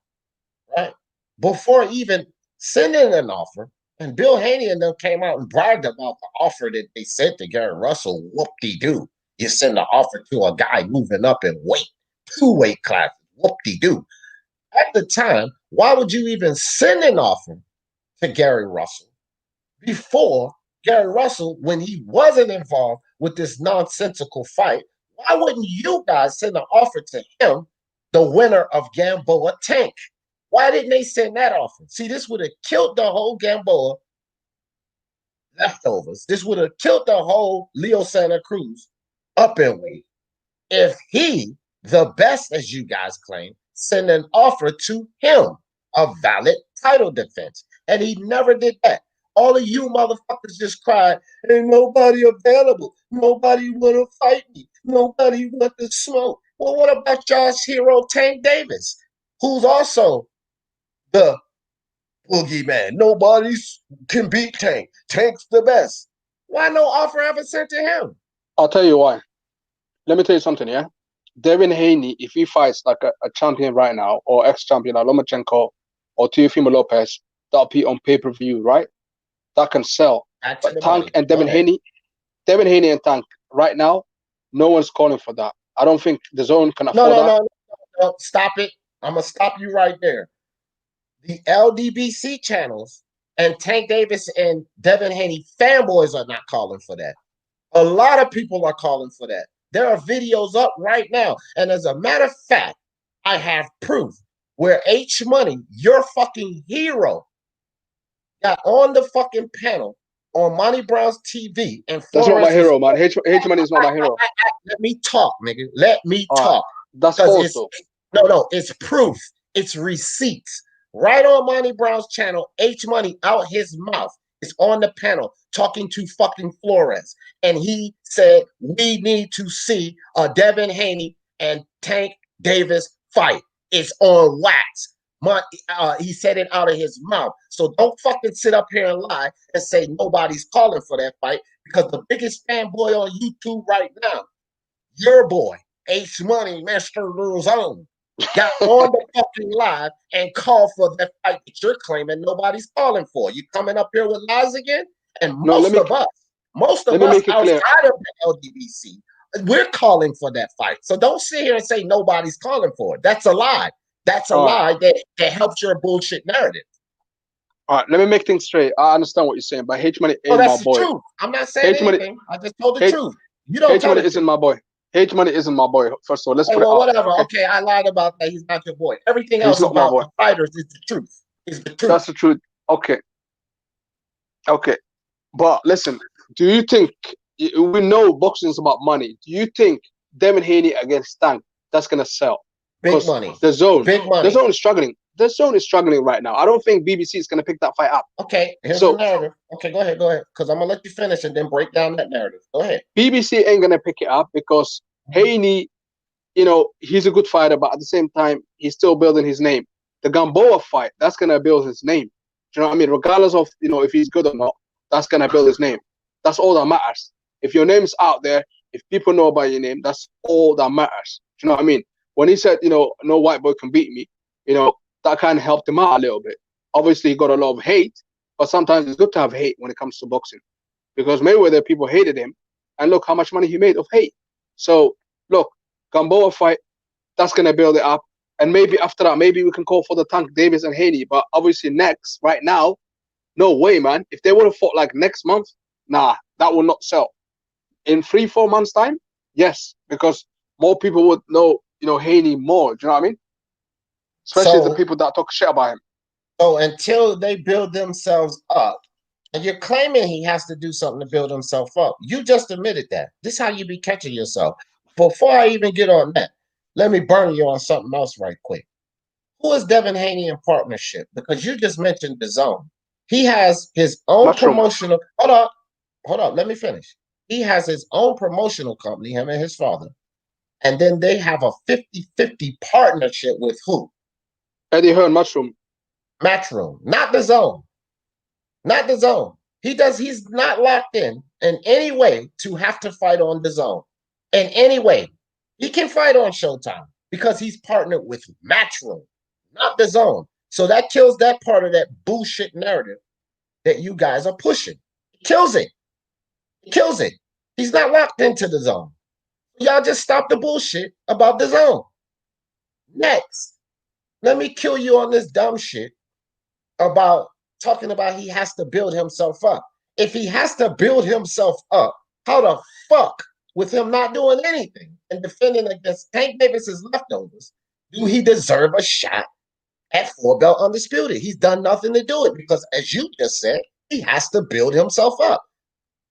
right? Before even sending an offer, and Bill Haney and them came out and bragged about the offer that they sent to Gary Russell. Whoop-de-doo. You send an offer to a guy moving up in weight, 2 weight classes. Whoop-de-doo. At the time, why would you even send an offer to Gary Russell before Gary Russell, when he wasn't involved with this nonsensical fight? Why wouldn't you guys send an offer to him, the winner of Gamboa Tank? Why didn't they send that offer? See, this would have killed the whole Gamboa leftovers. This would have killed the whole Leo Santa Cruz up in weight. If he, the best as you guys claim, send an offer to him, a valid title defense. And he never did that. All of you motherfuckers just cried, ain't nobody available. Nobody want to fight me. Nobody want to smoke. Well, what about y'all's hero, Tank Davis, who's also the boogeyman? Nobody can beat Tank. Tank's the best. Why no offer ever sent to him? I'll tell you why. Let me tell you something, yeah? Devin Haney, if he fights like a champion right now, or ex-champion like Lomachenko or Teofimo Lopez, that'll be on pay-per-view, right? That can sell. But Tank and Devin Haney and Tank, right now, no one's calling for that. I don't think the zone can afford that. No, stop it. I'm going to stop you right there. The LDBC channels and Tank Davis and Devin Haney fanboys are not calling for that. A lot of people are calling for that. There are videos up right now. And as a matter of fact, I have proof where H Money, your fucking hero, got on the fucking panel on Monty Brown's TV. And that's not my hero, man. H Money is not my hero. Let me talk, nigga. Let me talk. That's false, though. No, it's proof. It's receipts. Right on Monty Brown's channel, H Money out his mouth is on the panel talking to fucking Flores. And he said, we need to see a Devin Haney and Tank Davis fight. It's on wax. He said it out of his mouth. So don't fucking sit up here and lie and say nobody's calling for that fight, because the biggest fanboy on YouTube right now, your boy, H Money, Mr. Luzone, got on the fucking live and called for that fight that you're claiming nobody's calling for. You coming up here with lies again? And most of us outside of the LDBC, we're calling for that fight. So don't sit here and say nobody's calling for it. That's a lie. That's a lie that helps your bullshit narrative. All right, let me make things straight. I understand what you're saying, but H Money ain't my boy. Truth. I'm not saying anything. I just told the truth. You don't. H Money isn't my boy. H Money isn't my boy. First of all, let's put it out. Whatever. Okay, I lied about that. He's not your boy. Everything else about the fighters is the truth. Is the truth. That's the truth. Okay. But listen, do you think, we know boxing is about money, do you think Devin Haney against Tank, that's gonna sell? Big money. The zone. Big money. The zone is struggling. The zone is struggling right now. I don't think BBC is gonna pick that fight up. Okay, here's the narrative. Okay, go ahead. Because I'm gonna let you finish and then break down that narrative. Go ahead. BBC ain't gonna pick it up because Haney, he's a good fighter, but at the same time, he's still building his name. The Gamboa fight, that's gonna build his name. Do you know what I mean? Regardless of if he's good or not, that's gonna build his name. That's all that matters. If your name's out there, if people know about your name, that's all that matters. Do you know what I mean? When he said, no white boy can beat me, that kind of helped him out a little bit. Obviously, he got a lot of hate, but sometimes it's good to have hate when it comes to boxing, because Mayweather, people hated him, and look how much money he made of hate. So look, Gamboa fight, that's gonna build it up, and maybe after that, maybe we can call for the Tank Davis and Haney. But obviously, right now, no way, man. If they would have fought like next month, nah, that will not sell. In 3-4 months' time, yes, because more people would know, Haney more. Do you know what I mean? Especially the people that talk shit about him. So until they build themselves up, and you're claiming he has to do something to build himself up. You just admitted that. This is how you be catching yourself. Before I even get on that, let me burn you on something else right quick. Who is Devin Haney in partnership? Because you just mentioned the zone. He has his own promotional. Hold up. Let me finish. He has his own promotional company, him and his father. And then they have a 50-50 partnership with who? Eddie Hearn, Matchroom. Matchroom, not the zone. Not the zone. He's not locked in any way to have to fight on the zone. In any way. He can fight on Showtime because he's partnered with Matchroom, not the zone. So that kills that part of that bullshit narrative that you guys are pushing. It kills it. It kills it. He's not locked into the zone. Y'all just stop the bullshit about the zone. Next, let me kill you on this dumb shit about talking about he has to build himself up. If he has to build himself up, how the fuck, with him not doing anything and defending against Tank Davis's leftovers, do he deserve a shot at 4-belt undisputed? He's done nothing to do it because, as you just said, he has to build himself up.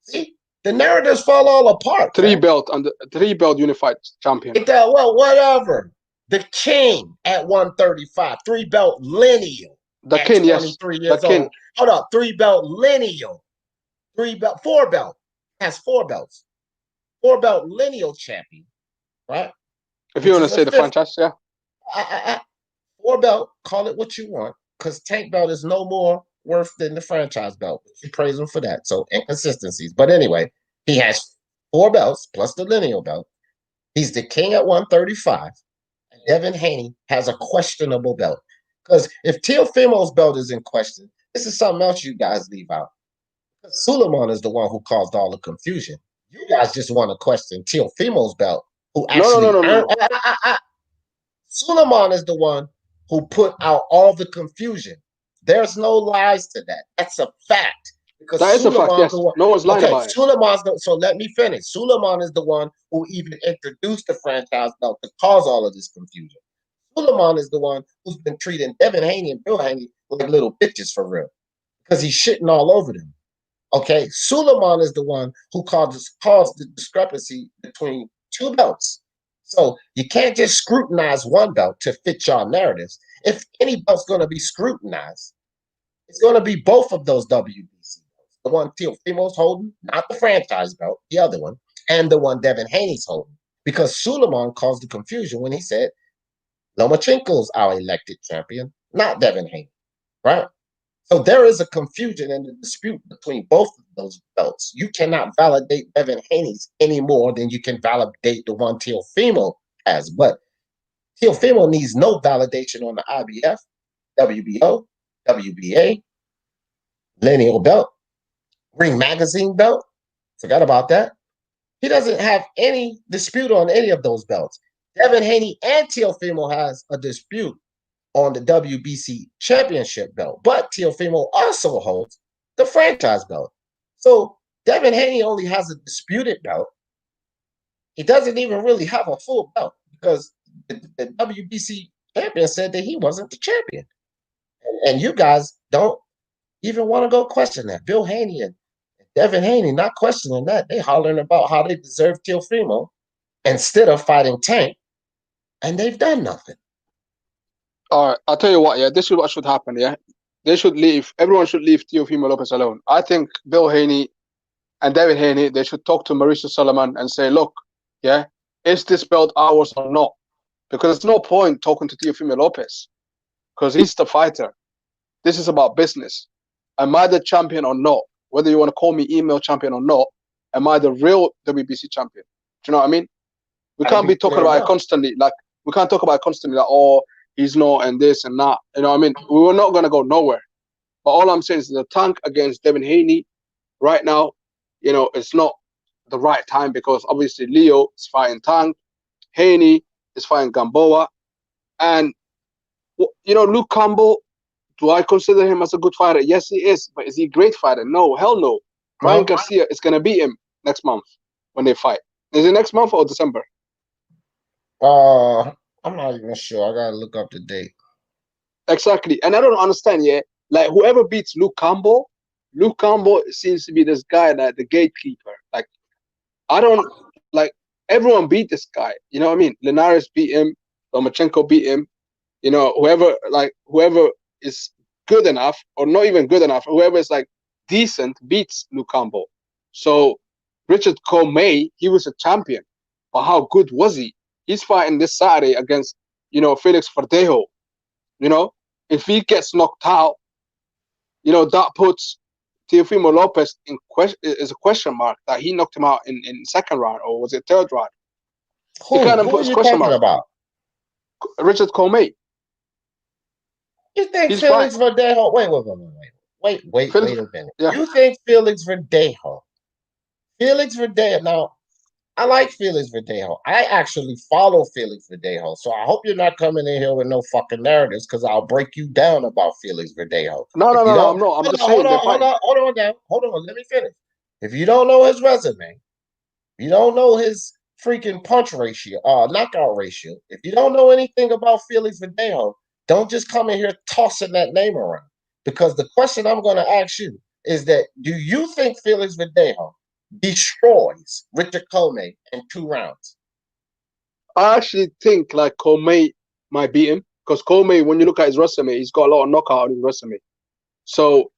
See, the narratives fall all apart. 3-belt unified champion. Well, whatever. The king at 135, 3-belt lineal. The at king, yes. 23 The years king. old. Hold up, 3-belt lineal. 4-belt. Has 4 belts. 4-belt lineal champion, right? If you Which want to is a say the 5th. franchise, yeah. 4-belt, call it what you want, because tank belt is no more worth than the franchise belt. You praise him for that. So inconsistencies. But anyway, he has 4 belts plus the lineal belt. He's the king at 135. And Devin Haney has a questionable belt. Because if Teofimo's belt is in question, this is something else you guys leave out. Because Suleiman is the one who caused all the confusion. You guys just want to question Teofimo's belt, who actually earned. Suleiman is the one who put out all the confusion. There's no lies to that. That's a fact. Because That is a fact, Suleiman's yes. the one. No one's lying Okay, about it. Suleiman's the, so let me finish. Suleiman is the one who even introduced the franchise belt to cause all of this confusion. Suleiman is the one who's been treating Devin Haney and Bill Haney like little bitches for real. Because he's shitting all over them. Okay, Suleiman is the one who caused the discrepancy between 2 belts. So you can't just scrutinize one belt to fit your narratives. If any belt's going to be scrutinized, it's going to be both of those WBC belts. The one Teofimo's holding, not the franchise belt, the other one, and the one Devin Haney's holding. Because Suleiman caused the confusion when he said Lomachenko's our elected champion, not Devin Haney, right? So there is a confusion and a dispute between both of those belts. You cannot validate Devin Haney's any more than you can validate the one Teofimo has. But Teofimo needs no validation on the IBF, WBO, WBA, lineal belt, Ring Magazine belt. Forgot about that. He doesn't have any dispute on any of those belts. Devin Haney and Teofimo has a dispute on the WBC championship belt, but Teofimo also holds the franchise belt. So Devin Haney only has a disputed belt. He doesn't even really have a full belt because the WBC champion said that he wasn't the champion. And you guys don't even want to go question that. Bill Haney and Devin Haney not questioning that. They hollering about how they deserve Teofimo instead of fighting Tank, and they've done nothing. All right, I'll tell you what, yeah, this is what should happen, yeah. They should leave, everyone should leave Teofimo Lopez alone. I think Bill Haney and David Haney, they should talk to Mauricio Solomon and say, look, yeah, is this belt ours or not? Because there's no point talking to Teofimo Lopez because he's the fighter. This is about business. Am I the champion or not? Whether you want to call me email champion or not, am I the real WBC champion? Do you know what I mean? We can't be talking about it constantly. Like, we can't talk about it constantly like, oh, he's not and this and that. You know what I mean? We were not going to go nowhere. But all I'm saying is the Tank against Devin Haney right now, you know, it's not the right time because obviously Leo is fighting Tank, Haney is fighting Gamboa, and you know, Luke Campbell. Do I consider him as a good fighter? Yes, he is. But is he a great fighter? No, hell no. Ryan Garcia is gonna beat him next month when they fight. Is it next month or December? I'm not even sure. I gotta look up the date. Exactly, and I don't understand. Yeah, like whoever beats Luke Campbell seems to be this guy that the gatekeeper. Like, I don't like everyone beat this guy. You know what I mean? Linares beat him. Lomachenko beat him. You know, whoever is good enough or not even good enough, whoever is like decent beats Luke Campbell. So Richard Comey, he was a champion, but how good was he? He's fighting this Saturday against, you know, Felix Verdejo. You know, if he gets knocked out, you know, that puts Teofimo Lopez in question, is a question mark that he knocked him out in second round, or was it third round? Who are you talking about? Richard Comey. You think Felix Verdejo? Wait a minute. Yeah. You think Felix Verdejo? Now, I like Felix Verdejo. I actually follow Felix Verdejo. So I hope you're not coming in here with no fucking narratives because I'll break you down about Felix Verdejo. No, I'm not. I'm just saying. Hold on. Let me finish. If you don't know his resume, you don't know his freaking punch ratio, knockout ratio. If you don't know anything about Felix Verdejo, don't just come in here tossing that name around. Because the question I'm going to ask you is that, do you think Felix Verdejo destroys Richard Comey in 2 rounds? I actually think like Comey might beat him Because Comey, when you look at his resume, he's got a lot of knockout on his resume. So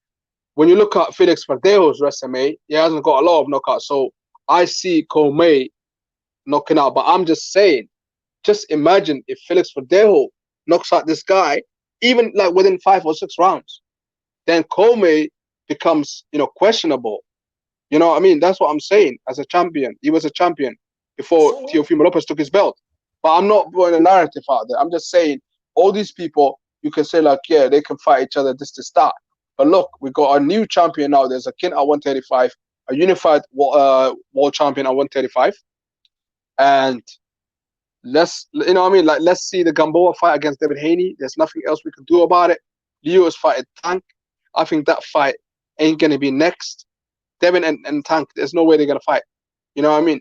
when you look at Felix Verdejo's resume, he hasn't got a lot of knockouts. So I see Comey knocking out. But I'm just saying, just imagine if Felix Verdejo knocks out this guy, even like within 5 or 6 rounds, then Comey becomes, questionable. You know what I mean? That's what I'm saying. As a champion, he was a champion before Teofimo Lopez took his belt. But I'm not putting a narrative out there. I'm just saying, all these people, you can say like, yeah, they can fight each other, this to start. But look, we got a new champion now. There's a king at 135, a unified world champion at 135. And let's see the Gamboa fight against Devin Haney. There's nothing else we can do about it. Leo is fighting Tank. I think that fight ain't going to be next. Devin and Tank, there's no way they're going to fight. You know what I mean?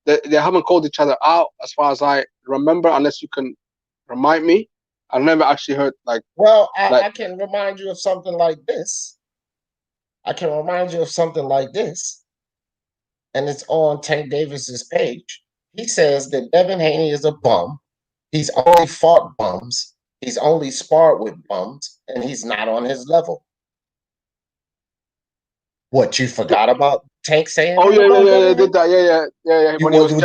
They haven't called each other out as far as I remember, unless you can remind me. I've never actually heard like. Well, I can remind you of something like this. And it's on Tank Davis's page. He says that Devin Haney is a bum. He's only fought bums. He's only sparred with bums, and he's not on his level. What, you forgot about Tank saying? Oh yeah, did that? Yeah.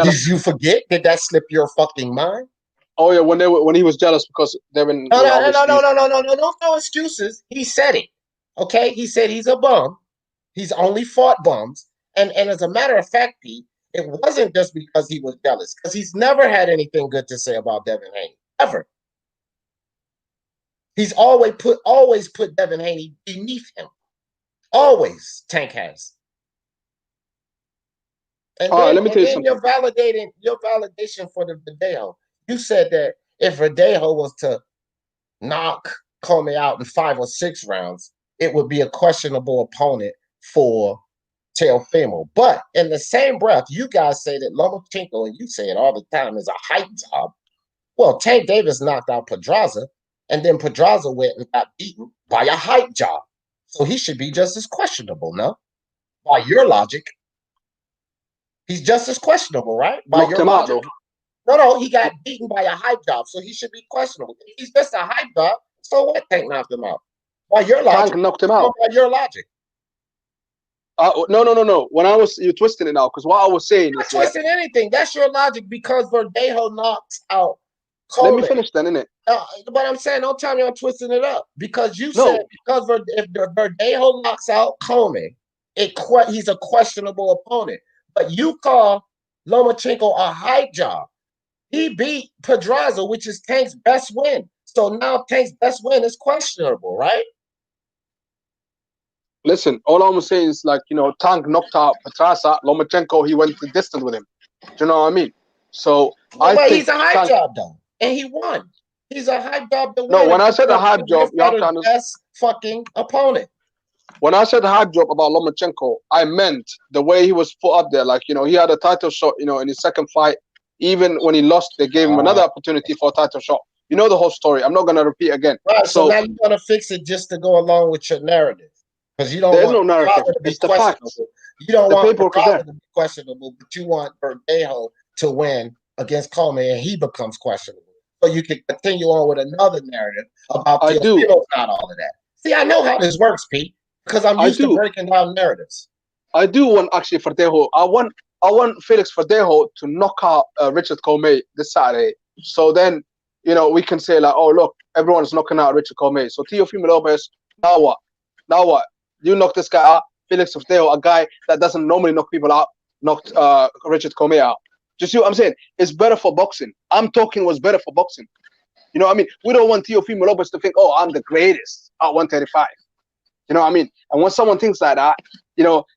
Did you forget? Did that slip your fucking mind? Oh yeah, when he was jealous because Devin. No excuses. He said it. Okay, he said he's a bum. He's only fought bums, and as a matter of fact, Pete, it wasn't just because he was jealous, because he's never had anything good to say about Devin Haney ever. He's always put Devin Haney beneath him. Always, Tank has. And let me tell you something. Your validation for the Verdejo. You said that if Verdejo was to knock Comey out in 5 or 6 rounds, it would be a questionable opponent for Teofimo. But in the same breath, you guys say that Lomachenko, and you say it all the time, is a hype job. Well, Tank Davis knocked out Pedraza, and then Pedraza went and got beaten by a hype job. So he should be just as questionable, no? By your logic. He's just as questionable, right? By your logic. No, he got beaten by a hype job, so he should be questionable. If he's just a hype job, so what? Tank knocked him out. By your logic. Tank knocked him out. By your logic. No. You're twisting it now, because what I was saying is twisting anything. That's your logic, because Verdejo knocks out Comey. Let me finish then, innit? But I'm saying, don't tell me I'm twisting it up, because you said because if Verdejo knocks out Comey, he's a questionable opponent. But you call Lomachenko a hype job. He beat Pedraza, which is Tank's best win. So now Tank's best win is questionable, right? Listen, all I'm saying is, like, Tank knocked out Pedraza. Lomachenko, he went the distance with him. Do you know what I mean? So but he's a hype job, though, and he won. He's a hype job. No, when I said the hype job, you have to understand. Best fucking opponent. When I said the hype job about Lomachenko, I meant the way he was put up there. Like, he had a title shot, in his second fight. Even when he lost, they gave him another opportunity for a title shot. You know the whole story. I'm not going to repeat again. Right, so now you're going to fix it just to go along with your narrative. Because you don't want no narrative. It's the facts. You don't want Pedraza to be questionable, but you want Verdejo to win against Comey, and he becomes questionable. So you can continue on with another narrative about Teofimo, not all of that. See, I know how this works, Pete, because I'm used to breaking down narratives. I do want actually Verdejo. I want Felix Verdejo to knock out Richard Comey this Saturday. So then, we can say like, oh look, everyone's knocking out Richard Comey. So Teofimo Lopez, now what? You knock this guy out. Felix Verdejo, a guy that doesn't normally knock people out, knocked Richard Comey out. Do you see what I'm saying? It's better for boxing. I'm talking what's better for boxing. You know what I mean? We don't want Teofimo Lopez to think, oh, I'm the greatest at 135. You know what I mean? And when someone thinks like that,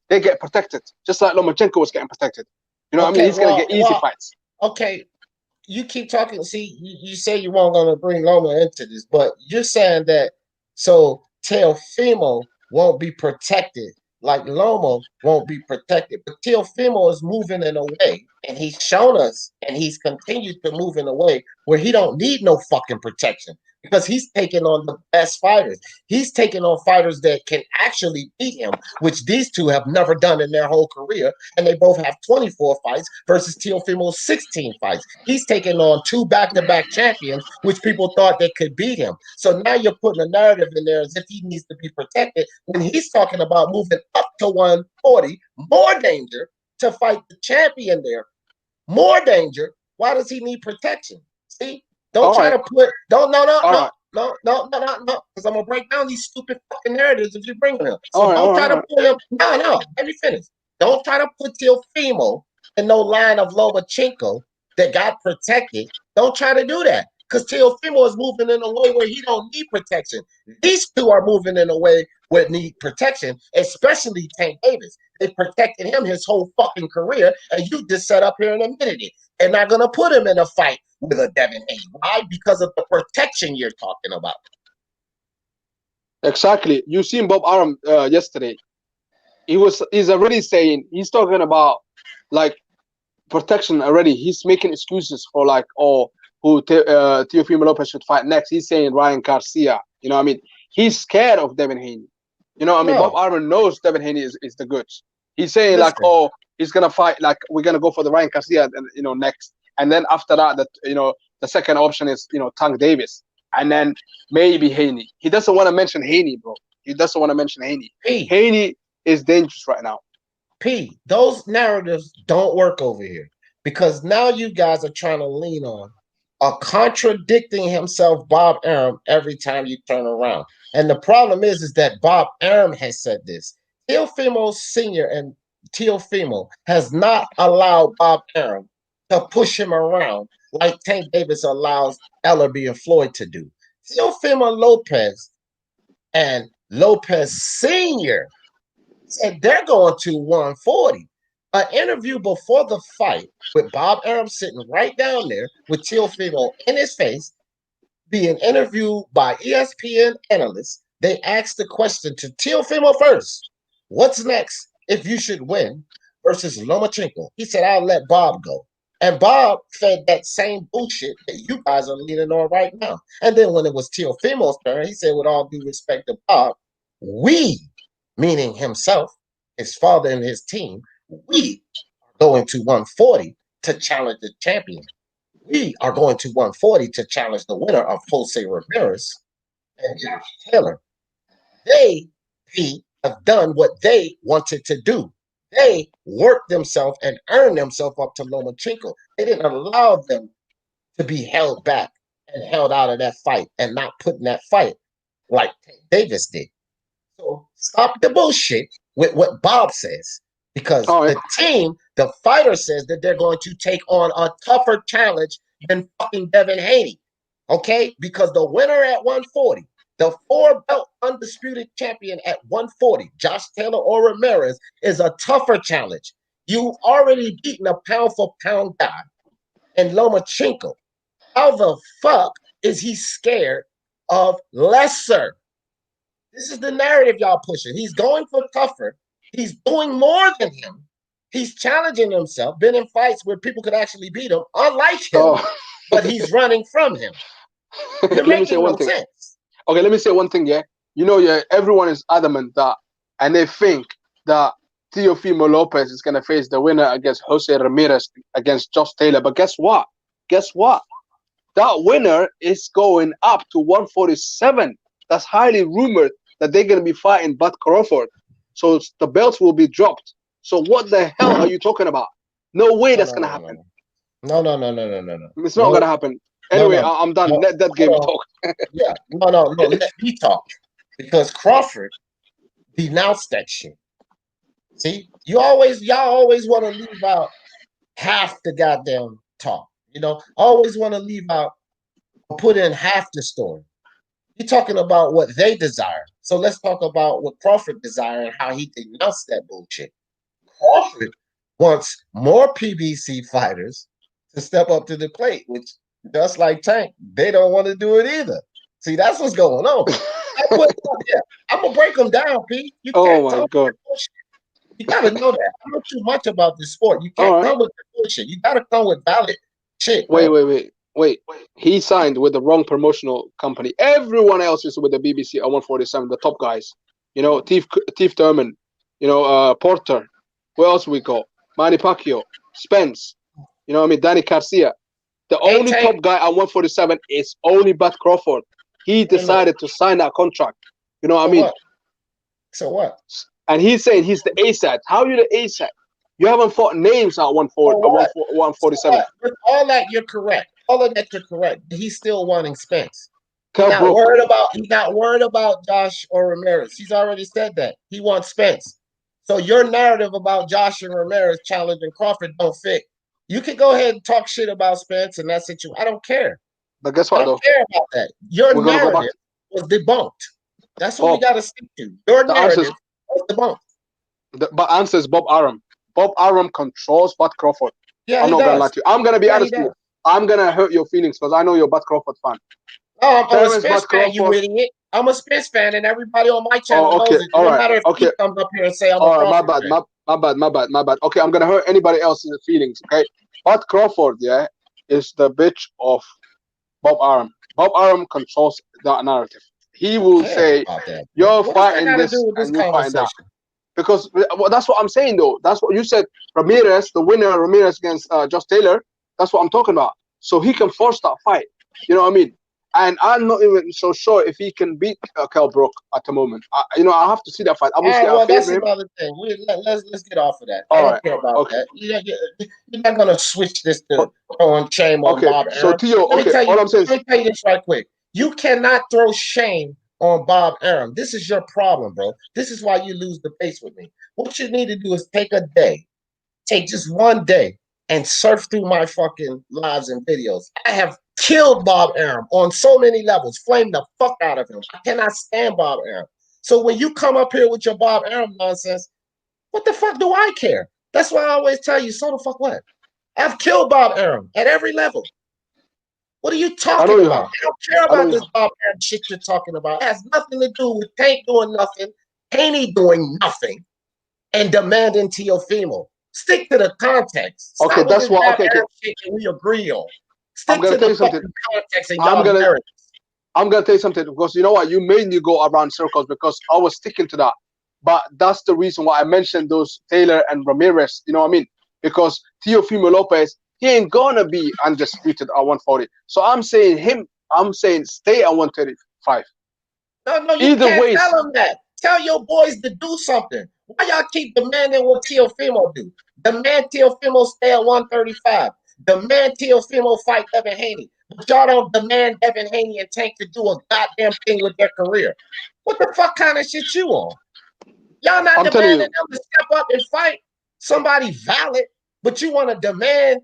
they get protected, just like Lomachenko was getting protected. You know what I mean? He's going to get easy fights. Okay, you keep talking. See, you say you weren't going to bring Loma into this, but you're saying that so Teofimo won't be protected like Loma won't be protected. But Teofimo is moving in a way, and he's shown us, and he's continued to move in a way where he don't need no fucking protection. because he's taking on the best fighters. He's taking on fighters that can actually beat him, which these two have never done in their whole career. And they both have 24 fights versus Teofimo's 16 fights. He's taking on two back-to-back champions, which people thought they could beat him. So now you're putting a narrative in there as if he needs to be protected when he's talking about moving up to 140, more danger to fight the champion there. More danger. Why does he need protection? See? Don't try to put no, because I'm gonna break down these stupid fucking narratives if you bring them. So don't try to put him. No, let me finish. Don't try to put Teofimo in no line of Lomachenko that got protected. Don't try to do that. Because Teofimo is moving in a way where he don't need protection. These two are moving in a way where need protection, especially Tank Davis. They protected him his whole fucking career, and you just sat up here and admitted it. They're not gonna put him in a fight with a Devin Haney. Why? Because of the protection you're talking about. Exactly. You seen Bob Arum yesterday. He's already saying, he's talking about like protection already. He's making excuses for like, who Teofimo Lopez should fight next. He's saying Ryan Garcia. You know what I mean? He's scared of Devin Haney. You know what I mean? Bob Arum knows Devin Haney is the goods. He's saying like, he's gonna fight, like we're gonna go for the Ryan Garcia and next. And then after that, the second option is, Tank Davis. And then maybe Haney. He doesn't want to mention Haney, bro. He doesn't want to mention Haney. Haney is dangerous right now. Those narratives don't work over here. Because now you guys are trying to lean on a contradicting himself Bob Arum every time you turn around. And the problem is that Bob Arum has said this. Teofimo Sr. and Teofimo has not allowed Bob Arum to push him around like Tank Davis allows Ellerby and Floyd to do. Teofimo Lopez and Lopez Sr. said they're going to 140. An interview before the fight with Bob Arum sitting right down there with Teofimo in his face, being interviewed by ESPN analysts. They asked the question to Teofimo first, what's next if you should win versus Lomachenko? He said, I'll let Bob go. And Bob fed that same bullshit that you guys are leaning on right now. And then when it was Teofimo's turn, he said, with all due respect to Bob, we, meaning himself, his father and his team, we are going to 140 to challenge the champion. We are going to 140 to challenge the winner of Jose Ramirez and Josh Taylor. They have done what they wanted to do. They worked themselves and earned themselves up to Lomachenko. They didn't allow them to be held back and held out of that fight and not put in that fight like Davis did. So stop the bullshit with what Bob says. Because the team, the fighter says that they're going to take on a tougher challenge than fucking Devin Haney. Okay? Because the winner at 140, the 4-belt undisputed champion at 140, Josh Taylor or Ramirez, is a tougher challenge. You've already beaten a pound-for-pound guy in Lomachenko. How the fuck is he scared of lesser? This is the narrative y'all pushing. He's going for tougher. He's doing more than him. He's challenging himself, been in fights where people could actually beat him, unlike him, but he's running from him. Let me say one thing. Okay, let me say one thing, everyone is adamant that, and they think that Teofimo Lopez is going to face the winner against Jose Ramirez against Josh Taylor. But guess what? That winner is going up to 147. That's highly rumored that they're going to be fighting Bud Crawford. So the belts will be dropped. So what the hell are you talking about? No way that's going to happen. No. It's not going to happen. Anyway, I'm done. Let that game talk. Yeah, no. Let me talk. Because Crawford denounced that shit. See, y'all always want to leave out half the goddamn talk. Always want to leave out, put in half the story. You're talking about what they desire. So let's talk about what Crawford desires and how he denounced that bullshit. Crawford wants more PBC fighters to step up to the plate, which, just like Tank, they don't want to do it either. See, that's what's going on. I'm going to break them down, P. You can't talk about bullshit. You got to know that. I know too much about this sport. You can't come with the bullshit. You got to come with valid shit. Wait. Wait, he signed with the wrong promotional company. Everyone else is with the BBC at 147, the top guys. You know, Teef Thurman, you know, Porter. Where else we got? Manny Pacquiao, Spence. You know what I mean? Danny Garcia. The Hey, only Tank. top guy at 147 is only Bat Crawford. He decided to sign that contract. You know what I mean? So what? And he's saying he's the ASAT. How are you the ASAT? You haven't fought names at 147. With all that, you're correct. All of that, you're correct. He's still wanting Spence. He's Kell not Brook. worried about Josh or Ramirez. He's already said that. He wants Spence. So your narrative about Josh and Ramirez challenging Crawford don't fit. You can go ahead and talk shit about Spence and that situation. I don't care. But guess I what, don't though? care about that. Your We're gonna go narrative was debunked. That's what we Bob, got to stick to. Your the answer narrative was debunked. but answer is Bob Arum. Bob Arum controls Bat Crawford. Yeah, I'm he not gonna lie does. to you. I'm gonna be Yeah, honest he with you. does. I'm gonna hurt your feelings because I know you're a Bat Crawford fan. Oh, I'm a Terrence Spence Bat fan, you Crawford. idiot. I'm a Spence fan, and everybody on my channel Oh, knows okay. it. All No right. matter if Okay. he comes up here and say I'm All a right. My Crawford bad. fan. My bad. Okay, I'm gonna hurt anybody else's feelings. Okay. Bat Crawford, yeah, is the bitch of Bob Arum. Bob Arum controls that narrative. He will say, About that. "You're What does that fighting got to this do with this and you're fighting that." conversation? Because well, that's what I'm saying, though. That's what you said. Ramirez, the winner, Ramirez against Josh Taylor. That's what I'm talking about. So he can force that fight. You know what I mean? And I'm not even so sure if he can beat Kell Brook at the moment. I have to see that fight. All Obviously, right, I well, that's favor him. another thing. Let's get off of that. I All don't right. care about Okay. that. You're not gonna switch this to throwing shame on Okay. Bob So Arum. Tio, Let me okay. tell you. All I'm saying Let is, me tell you this right quick. You cannot throw shame on Bob Arum. This is your problem, bro. This is why you lose the face with me. What you need to do is take a day, take just one day, and surf through my fucking lives and videos. I have killed Bob Arum on so many levels, flamed the fuck out of him. I cannot stand Bob Arum. So when you come up here with your Bob Arum nonsense, what the fuck do I care? That's why I always tell you, so the fuck what? I've killed Bob Arum at every level. What are you I know talking you about? have. I don't care I know about you this have. Bob Arum shit you're talking about. It has nothing to do with Tank doing nothing, Haney doing nothing, and demanding Teofimo. Stick to the context. Okay, Stop with that's this what. Bob Okay, okay. Arum shit that we agree on. I'm Stick gonna to tell the you something. fucking context and I'm y'all gonna. narrative. I'm gonna tell you something because you know what? You made me go around circles because I was sticking to that. But that's the reason why I mentioned those Taylor and Ramirez. You know what I mean? Because Teofimo Lopez, he ain't gonna be undisputed at 140. So I'm saying stay at 135. No, you Either can't ways, tell them that. Tell your boys to do something. Why y'all keep demanding what Teofimo do? Demand Teofimo stay at 135. Demand Teofimo fight Devin Haney. But y'all don't demand Devin Haney and Tank to do a goddamn thing with their career. What the fuck kind of shit you on? Y'all not I'm telling demanding you, them to step up and fight somebody valid, but you want to demand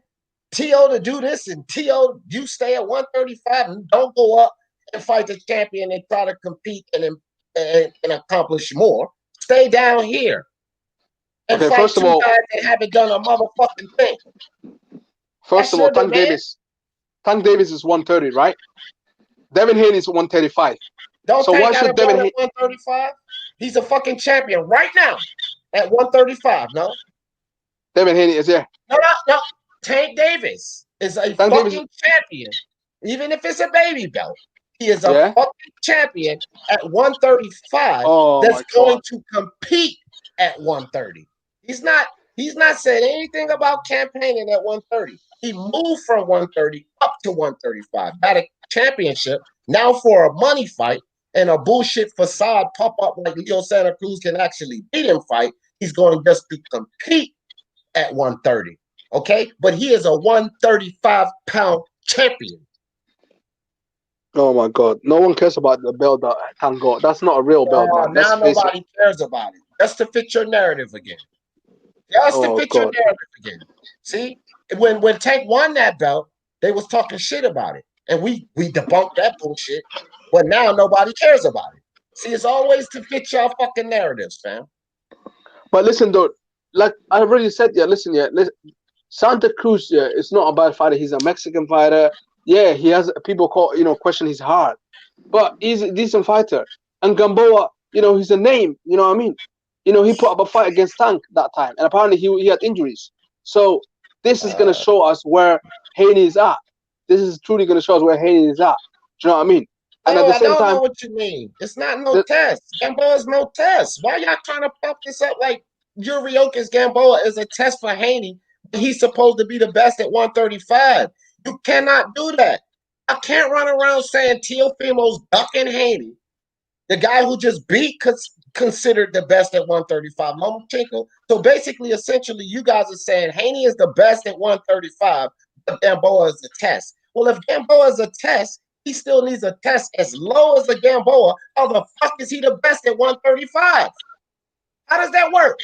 T.O. to do this and T.O. you stay at 135 and don't go up and fight the champion and try to compete and accomplish more. Stay down here and okay. fight First of two all, guys that haven't done a motherfucking thing. first That's of all, your demand. Tank Davis is 130, right? Devin Haney is 135. Don't So Tank why got a should belt Devin at Haney? 135? He's a fucking champion right now at 135. No? Devin Haney is there. No. Tank Davis is a Tank fucking Davis, champion, even if it's a baby belt. He is a yeah. fucking champion at 135 Oh that's my going God. to compete at 130. He's not saying anything about campaigning at 130. He moved from 130 up to 135. Got a championship. Now for a money fight and a bullshit facade pop up like Leo Santa Cruz can actually beat him fight, he's going just to compete at 130. Okay, but he is a 135-pound champion. Oh my God. No one cares about the belt that Tank got. That's not a real belt, man. Let's Now face it. nobody cares about it. Just to fit your narrative again. Just to Oh fit your God. narrative again. See, when Tank won that belt, they was talking shit about it, and we debunked that bullshit. But now nobody cares about it. See, it's always to fit your fucking narratives, fam. But listen, though, like I already said, listen, Santa Cruz, yeah, it's not a bad fighter. He's a Mexican fighter. Yeah, he has people question his heart, but he's a decent fighter. And Gamboa, he's a name. You know what I mean? He put up a fight against Tank that time, and apparently he had injuries. So this is gonna show us where Haney is at. this is truly going to show us where Haney is at. Do you know what I mean? And No, at the I same don't time, know what you mean. It's not no test. Gamboa is no test. Why y'all trying to pump this up like Yuriokis Gamboa is a test for Haney? He's supposed to be the best at 135. You cannot do that. I can't run around saying Teofimo's ducking Haney, the guy who just beat considered the best at 135, Lomachenko. So basically, essentially, you guys are saying Haney is the best at 135, but Gamboa is a test. Well, if Gamboa is a test, he still needs a test as low as a Gamboa. How the fuck is he the best at 135? How does that work?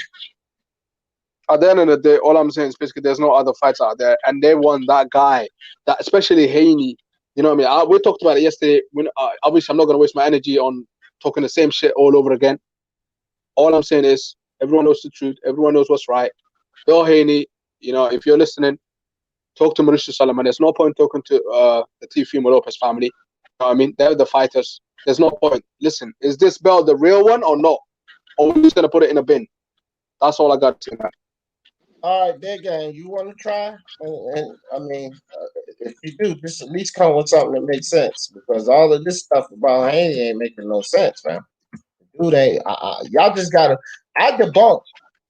at the end of the day, all I'm saying is basically there's no other fights out there, and they want that guy, that especially Haney. You know what I mean? We talked about it yesterday. When obviously I'm not gonna waste my energy on talking the same shit all over again. All I'm saying is everyone knows the truth. Everyone knows what's right. Bill Haney, you know, if you're listening, talk to Mauricio Solomon. There's no point talking to the Tofimo Lopez family. You know what I mean? They're the fighters. There's no point. Listen, is this belt the real one or not? Or we're just gonna put it in a bin? That's all I got to say, man. All right, there, gang. You want to try? And I mean, if you do, just at least come with something that makes sense, because all of this stuff about Haney ain't making no sense, man. Dude, y'all just gotta. I debunk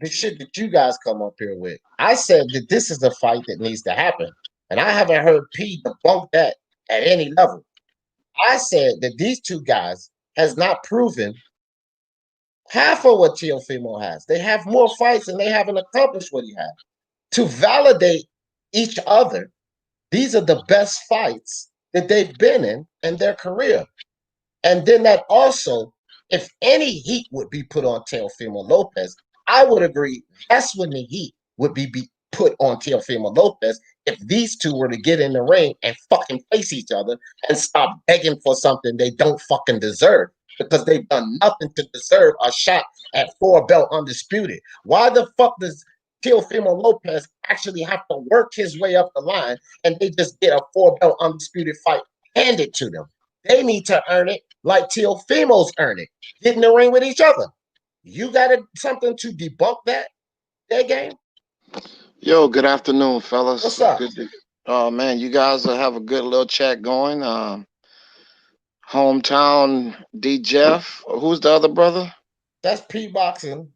the shit that you guys come up here with. I said that this is a fight that needs to happen, and I haven't heard P debunk that at any level. I said that these two guys has not proven half of what Teofimo has. They have more fights and they haven't accomplished what he has. To validate each other, these are the best fights that they've been in their career. And then that also, if any heat would be put on Teofimo Lopez, I would agree that's when the heat would be put on Teofimo Lopez if these two were to get in the ring and fucking face each other and stop begging for something they don't fucking deserve, because they've done nothing to deserve a shot at 4-belt undisputed. Why the fuck does Teofimo Lopez actually have to work his way up the line and they just get a 4-belt undisputed fight handed to them? They need to earn it like Teofimo's earned it. Get in the ring with each other. You got something to debunk that game? Yo, good afternoon, fellas. What's up? Good to, oh man, you guys have a good little chat going. Hometown D Jeff. Who's the other brother? That's P Boxing.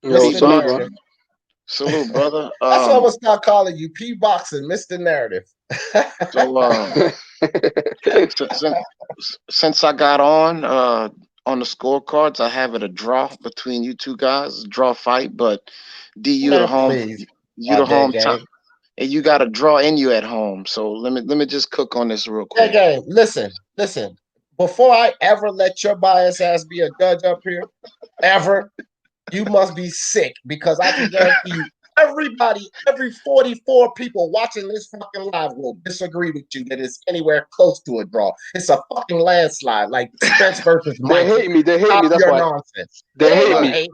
Yo, Mr. salute, bro. Narrative. Salute, brother. That's what I'm gonna start calling you, P Boxing, Mr. Narrative. So since I got on the scorecards, I have it a draw between you two guys, draw fight. But D, you the home, you the hometown, and you got a draw in you at home. So let me just cook on this real quick. Game. Listen. Before I ever let your bias ass be a judge up here, ever, you must be sick, because I can guarantee you, every 44 people watching this fucking live will disagree with you that it's anywhere close to a draw. It's a fucking landslide, like Spence versus Mike. They hate me. They hate me. That's why. Nonsense. They hate me.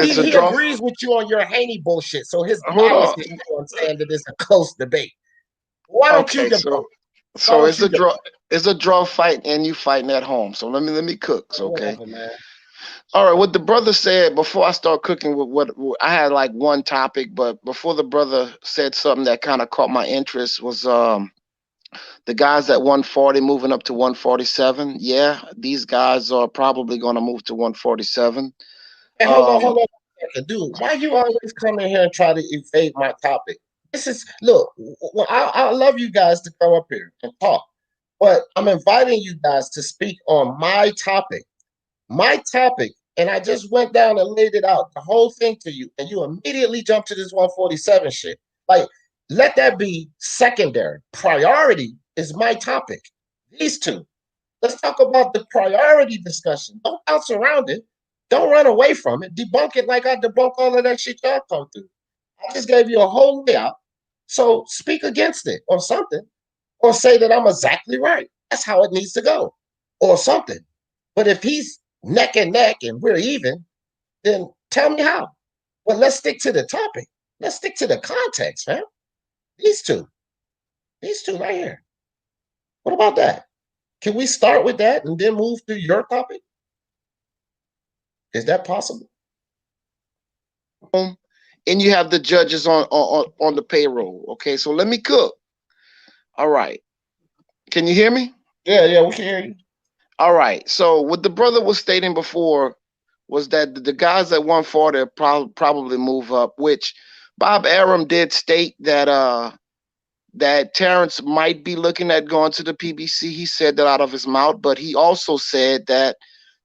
He agrees with you on your Haney bullshit, so his bias is on saying that it's a close debate. Why don't you debunk? So it's a draw. It's a draw fight, and you fighting at home. So let me cook. Okay. Whatever, man. All right. What the brother said before I start cooking with what I had like one topic, but before the brother said something that kind of caught my interest was the guys at 140 moving up to 147. Yeah, these guys are probably going to move to 147. Hey, hold on, dude. Why you always come in here and try to evade my topic? This is look. Well, I love you guys to come up here and talk, but I'm inviting you guys to speak on my topic. My topic, and I just went down and laid it out, the whole thing to you, and you immediately jump to this 147 shit. Like, let that be secondary. Priority is my topic. These two. Let's talk about the priority discussion. Don't bounce around it. Don't run away from it. Debunk it like I debunk all of that shit y'all come through. I just gave you a whole layout. So speak against it or something. Or say that I'm exactly right. That's how it needs to go. Or something. But if he's neck and neck and we're even, then tell me how. Well, let's stick to the topic. Let's stick to the context, man. These two right here. What about that? Can we start with that and then move to your topic? Is that possible? And you have the judges on the payroll. Okay, so let me cook. All right. Can you hear me? Yeah, we can hear you. All right. So what the brother was stating before was that the guys at 140 probably move up, which Bob Arum did state that Terrence might be looking at going to the PBC. He said that out of his mouth, but he also said that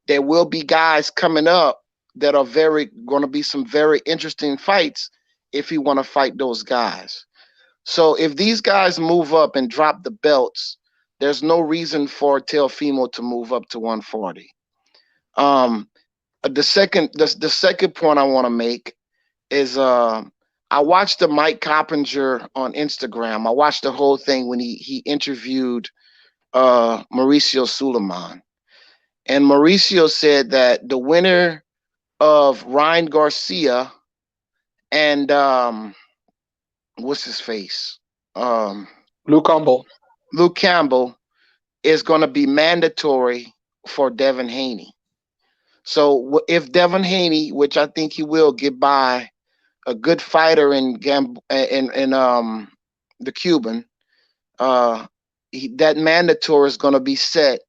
there will be guys coming up that are going to be some very interesting fights if he want to fight those guys. So if these guys move up and drop the belts, there's no reason for Teofimo to move up to 140. The second point I want to make is I watched the Mike Coppinger on Instagram. I watched the whole thing when he interviewed Mauricio Suleiman. And Mauricio said that the winner of Ryan Garcia and what's his face? Luke Campbell. Luke Campbell is going to be mandatory for Devin Haney. So if Devin Haney, which I think he will, get by a good fighter in the Cuban, that mandatory is going to be set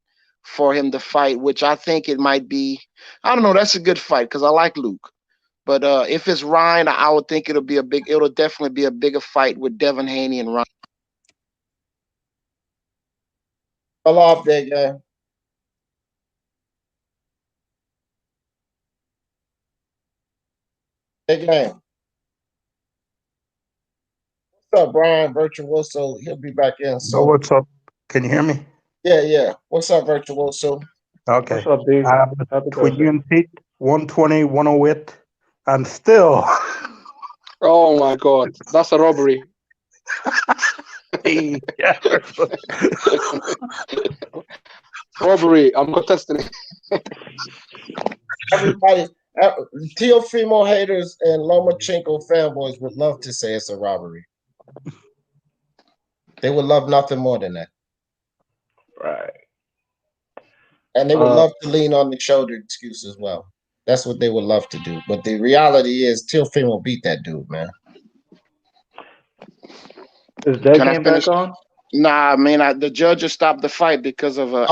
for him to fight, which I think it might be. I don't know. That's a good fight because I like Luke. But if it's Ryan, I would think it'll definitely be a bigger fight with Devin Haney and Ryan. Fell off that guy. Hey, gang. What's up, Brian Virtuoso? He'll be back in. So what's up? Can you hear me? Yeah. What's up, Virtuoso? Okay. What's up, dude? Between you and Pete, 120, 108, and still. Oh my God, that's a robbery. Yeah. Robbery. I'm contesting it. Everybody, Teofimo haters and Lomachenko fanboys would love to say it's a robbery. They would love nothing more than that. Right. And they would love to lean on the shoulder excuse as well. That's what they would love to do. But the reality is Teofimo beat that dude, man. Is that game back on? Nah, man, the judges stopped the fight because of an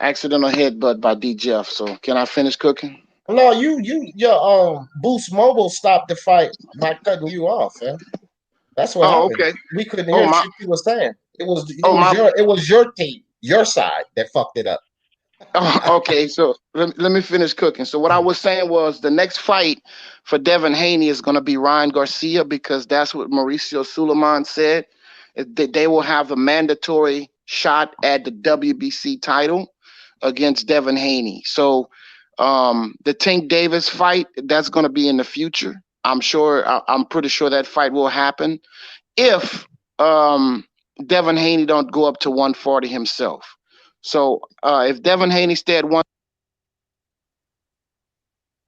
accidental headbutt by D. Jeff. So can I finish cooking? No, your Boost Mobile stopped the fight by cutting you off, man. That's what happened. Okay. We couldn't hear what you were saying. It was your team, your side that fucked it up. Oh, okay, so let me finish cooking. So what I was saying was the next fight for Devin Haney is going to be Ryan Garcia because that's what Mauricio Suleiman said. They will have a mandatory shot at the WBC title against Devin Haney. So the Tank Davis fight, that's going to be in the future. I'm pretty sure that fight will happen if Devin Haney don't go up to 140 himself. So if Devin Haney stay at one,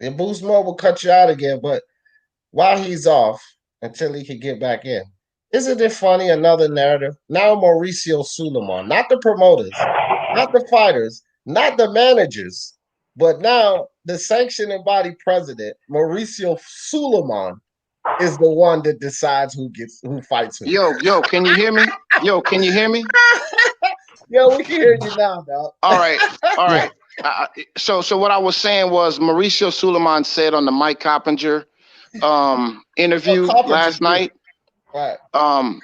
and Boost Mobile cut you out again, but while he's off until he can get back in, isn't it funny? Another narrative. Now Mauricio Suleiman, not the promoters, not the fighters, not the managers, but now the sanctioning body president, Mauricio Suleiman, is the one that decides who fights who. Yo, can you hear me? Yo, can you hear me? Yo, we can hear you now, dog. All right. So what I was saying was Mauricio Suleiman said on the Mike Coppinger interview last night. Right.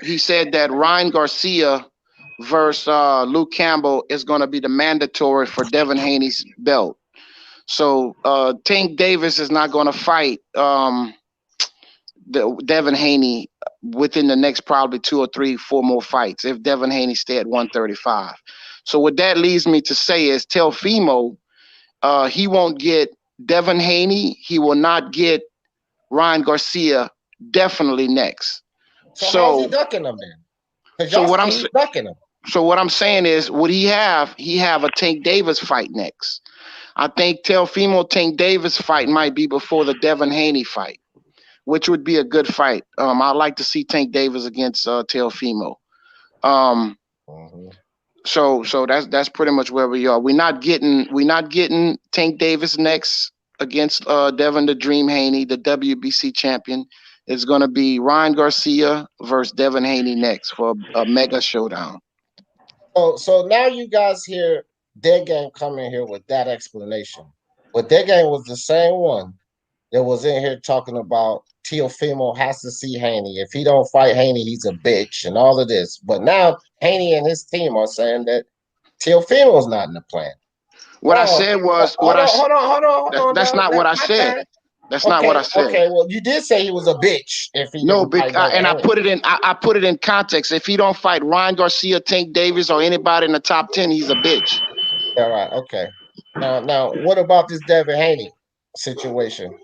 He said that Ryan Garcia versus Luke Campbell is going to be the mandatory for Devin Haney's belt. So Tank Davis is not going to fight Devin Haney within the next probably 2 or 3, 4 more fights if Devin Haney stay at 135. So what that leads me to say is Teofimo, he won't get Devin Haney. He will not get Ryan Garcia definitely next. So how's he ducking them then? So what I'm saying is, would he have a Tank Davis fight next? I think Teofimo Tank Davis fight might be before the Devin Haney fight, which would be a good fight. I'd like to see Tank Davis against Teofimo. So that's pretty much where we are. We're not getting Tank Davis next against Devin the Dream Haney, the WBC champion. It's going to be Ryan Garcia versus Devin Haney next for a mega showdown. So now you guys hear Dead Game come in here with that explanation. But Dead Game was the same one that was in here talking about Teofimo has to see Haney. If he don't fight Haney, he's a bitch and all of this. But now Haney and his team are saying that Teofimo's not in the plan. What I said was hold on. That's not what I said. That's not what I said. Okay, well, you did say he was a bitch if he no, didn't fight and I Haney. put it in. I put it in context. If he don't fight Ryan Garcia, Tank Davis, or anybody in the top 10, he's a bitch. All right. Okay. Now, what about this Devin Haney situation?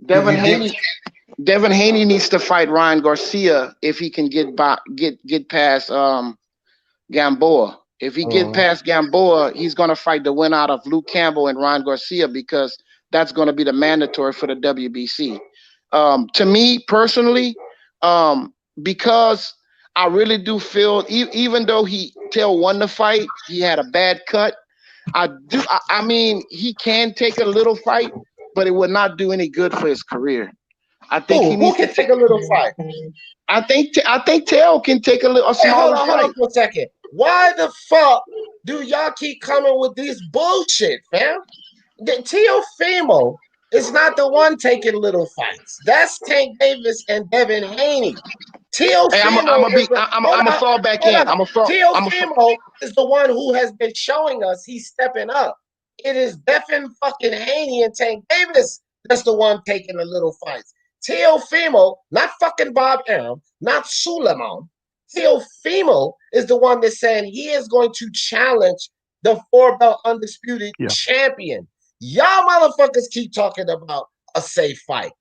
Devin Haney needs to fight Ryan Garcia if he can get past Gamboa. If he get past Gamboa, he's gonna fight the win out of Luke Campbell and Ryan Garcia because that's gonna be the mandatory for the WBC. To me personally, because I really do feel even though Teo won the fight, he had a bad cut. I mean, he can take a little fight, but it would not do any good for his career. I think he needs to take a little fight. I think Teo can take a smaller fight. Hold on for a second. Why the fuck do y'all keep coming with these bullshit, fam? Teofimo is not the one taking little fights. That's Tank Davis and Devin Haney. Teofimo is the one who has been showing us he's stepping up. It is Devin fucking Haney and Tank Davis that's the one taking the little fights. Teofimo, not fucking Bob Arum, not Suleiman. Teofimo is the one that's saying he is going to challenge the 4-belt undisputed champion. Y'all motherfuckers keep talking about a safe fight.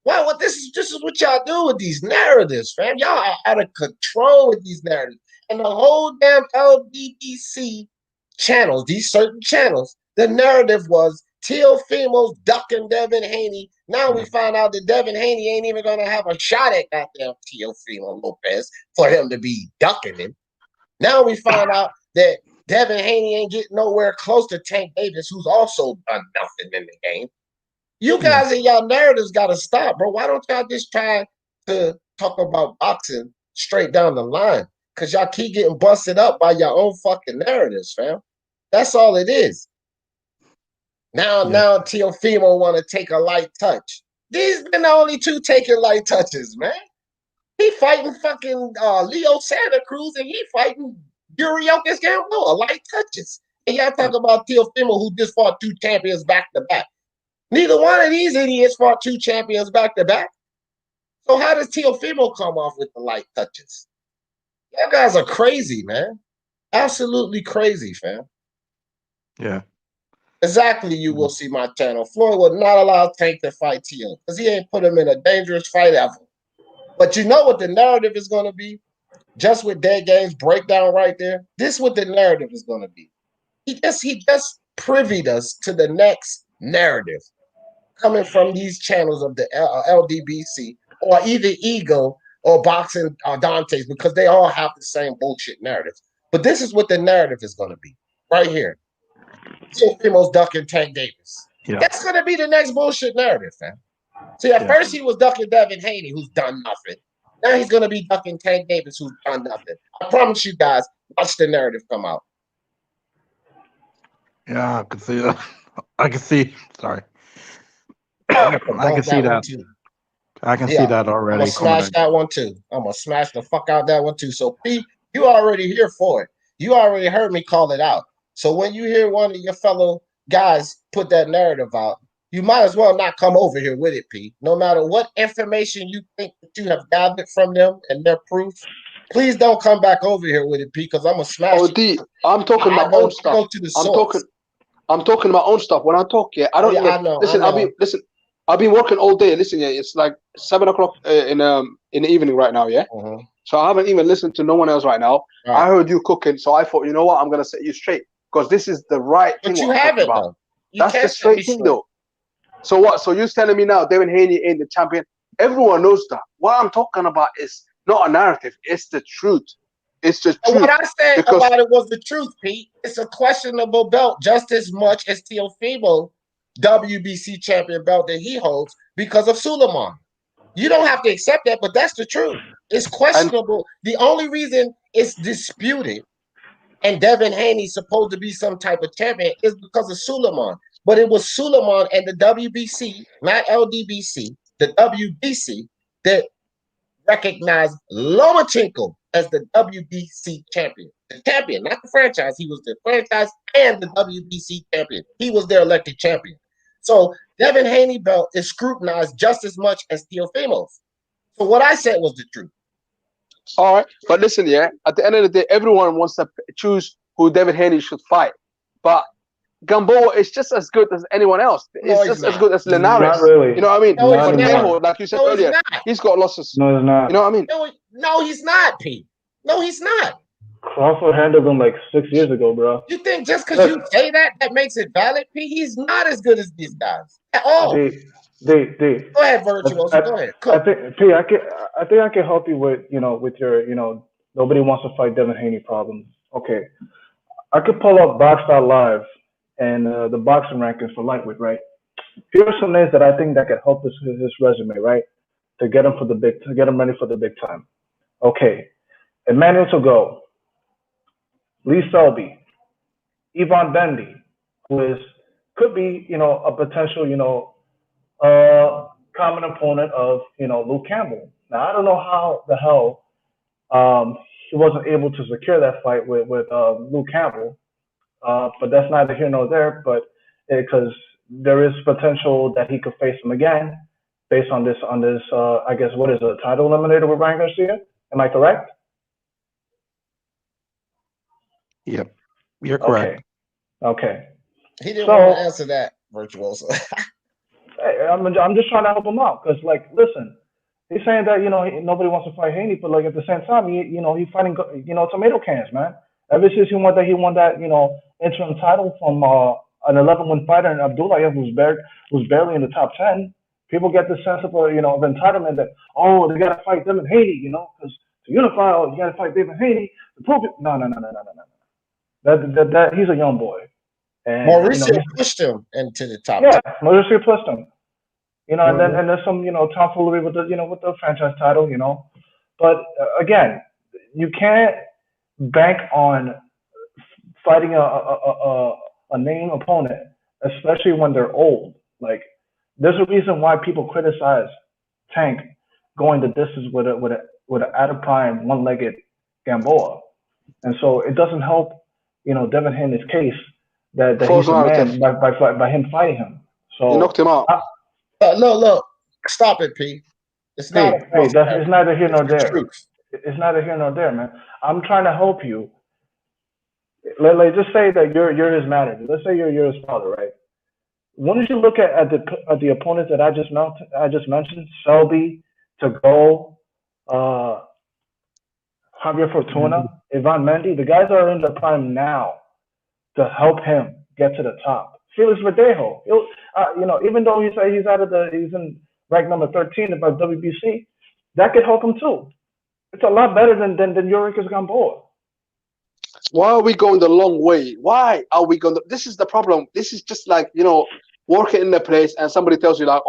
Well, this is what y'all do with these narratives, fam. Y'all are out of control with these narratives. And the whole damn LDBC channels, these certain channels, the narrative was Teofimo's ducking Devin Haney. Now we find out that Devin Haney ain't even going to have a shot at goddamn Teofimo Lopez for him to be ducking him. Now we find out that Devin Haney ain't getting nowhere close to Tank Davis, who's also done nothing in the game. You guys and y'all narratives got to stop, bro. Why don't y'all just try to talk about boxing straight down the line? Because y'all keep getting busted up by your own fucking narratives, fam. That's all it is. Now Teofimo want to take a light touch. These been the only two taking light touches, man. He fighting fucking Leo Santa Cruz and he fighting Yuriokis Gamboa, light touches. And y'all talk about Teofimo who just fought 2 champions back to back. Neither one of these idiots fought 2 champions back to back. So how does Teofimo come off with the light touches? You guys are crazy, man. Absolutely crazy, fam. Yeah. Exactly, you will see my channel. Floyd will not allow Tank to fight Teo because he ain't put him in a dangerous fight ever. But you know what the narrative is going to be? Just with Dead Game's breakdown right there, this is what the narrative is going to be. He just privied us to the next narrative coming from these channels of the LDBC or either Ego or Boxing or Dante's because they all have the same bullshit narratives. But this is what the narrative is going to be right here. Teofimo's ducking Tank Davis. Yeah. That's going to be the next bullshit narrative, fam. See, at first he was ducking Devin Haney, who's done nothing. Now he's going to be ducking Tank Davis, who's done nothing. I promise you guys, watch the narrative come out. Yeah, I can see that. I can see. Sorry. I can see that. I can see that already. I'm going to smash that one too. I'm going to smash the fuck out that one too. So, P, you already here for it. You already heard me call it out. So when you hear one of your fellow guys put that narrative out, you might as well not come over here with it, P. No matter what information you think that you have gathered from them and their proof, please don't come back over here with it, P, because I'm going to smash it. D, I'm talking my own stuff. Go to the source. I'm talking my own stuff. When I talk, I don't even listen. I've been working all day. Listen, it's like 7 o'clock in the evening right now. So I haven't even listened to no one else right now. Right. I heard you cooking, so I thought, you know what, I'm gonna set you straight because this is the right thing. But you have it though. That's the straight thing though. So what? So you're telling me now, Devin Haney ain't the champion? Everyone knows that. What I'm talking about is not a narrative. It's the truth. It's the truth. What I said about it was the truth, Pete. It's a questionable belt just as much as Teofimo WBC champion belt that he holds because of Suleiman. You don't have to accept that, but that's the truth. It's questionable. The only reason it's disputed and Devin Haney supposed to be some type of champion is because of Suleiman. But it was Suleiman and the WBC, not LDBC, the WBC that recognized Lomachenko as the WBC champion. The champion, not the franchise. He was the franchise and the WBC champion. He was their elected champion. So Devin Haney belt is scrutinized just as much as Teofimo's. So what I said was the truth. All right, but listen, yeah. At the end of the day, everyone wants to choose who Devin Haney should fight, but Gamboa is just as good as anyone else. No, it's just as good as Linares. Not really. You know what I mean? No, he's Panejo, like you said earlier, he's got losses. No, he's not. You know what I mean? No, he's not, Pete. No, he's not. Crawford handled him like 6 years ago, bro. You think just because you say that makes it valid, Pete? He's not as good as these guys at all. D. Go ahead, Virtuoso. Go ahead. I think P. I think I can help you with with your nobody wants to fight Devin Haney problems. Okay, I could pull up Box.live and the boxing rankings for lightweight, right? Here are some names that I think that could help his resume, right? To get him ready for the big time. Okay, Emmanuel Togo, Lee Selby, Yvonne Bendy, who could be a potential common opponent of Luke Campbell. Now I don't know how the hell he wasn't able to secure that fight with Luke Campbell, but that's neither here nor there. But because there is potential that he could face him again based on this I guess what is a title eliminator with Ryan Garcia? Am I correct? Yep, you're correct. Okay. He didn't want to answer that, Virtuoso. I'm just trying to help him out because, like, listen, he's saying that nobody wants to fight Haney, but like at the same time, he's fighting tomato cans, man. Ever since he won that interim title from an 11-win fighter in Abdullayev who's barely in the top 10, people get the sense of of entitlement that they gotta fight Devin Haney, because to unify, you gotta fight Devin Haney to prove it. No. That he's a young boy. And, Mauricio pushed him into the top. Yeah, Mauricio pushed him. And there's some tomfoolery with the franchise title. But again, you can't bank on fighting a name opponent, especially when they're old. Like, there's a reason why people criticize Tank going the distance with an out of prime one-legged Gamboa, and so it doesn't help Devin Haney's case that he's a man by him fighting him. So he knocked him out. Look, stop it, P. It's not. It's neither here nor there. It's neither here nor there, man. I'm trying to help you. Like, just say that you're his manager. Let's say you're his father, right? When did you look at the opponents that I just mentioned? Selby, Togo, Javier Fortuna, Ivan Mendy. The guys are in their prime now to help him get to the top. Felix Verdejo, even though he's in rank number 13 about WBC, that could help him too. It's a lot better than Yurikas Gamboa. Why are we going the long way? Why are we going? This is the problem. This is just like working in a place and somebody tells you like,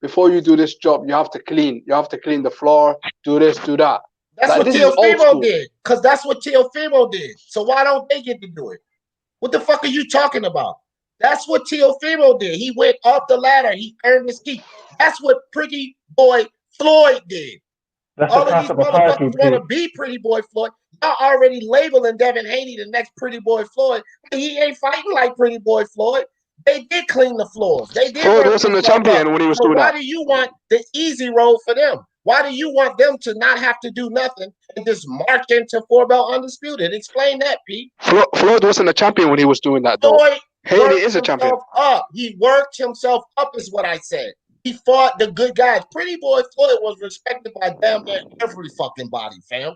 before you do this job, you have to clean. You have to clean the floor. Do this, do that. That's what Teofimo did. Because that's what Teofimo did. So why don't they get to do it? What the fuck are you talking about? That's what Teofimo did. He went up the ladder. He earned his keep. That's what Pretty Boy Floyd did. All of these motherfuckers want to be Pretty Boy Floyd. Y'all already labeling Devin Haney the next Pretty Boy Floyd. He ain't fighting like Pretty Boy Floyd. They did clean the floors. They did. Floyd wasn't the champion when he was doing that. Why do you want the easy road for them? Why do you want them to not have to do nothing and just march into 4-belt undisputed? Explain that, Pete. Floyd wasn't a champion when he was doing that, though. Haney is a champion. He worked himself up, is what I said. He fought the good guys. Pretty Boy Floyd was respected by damn near every fucking body, fam.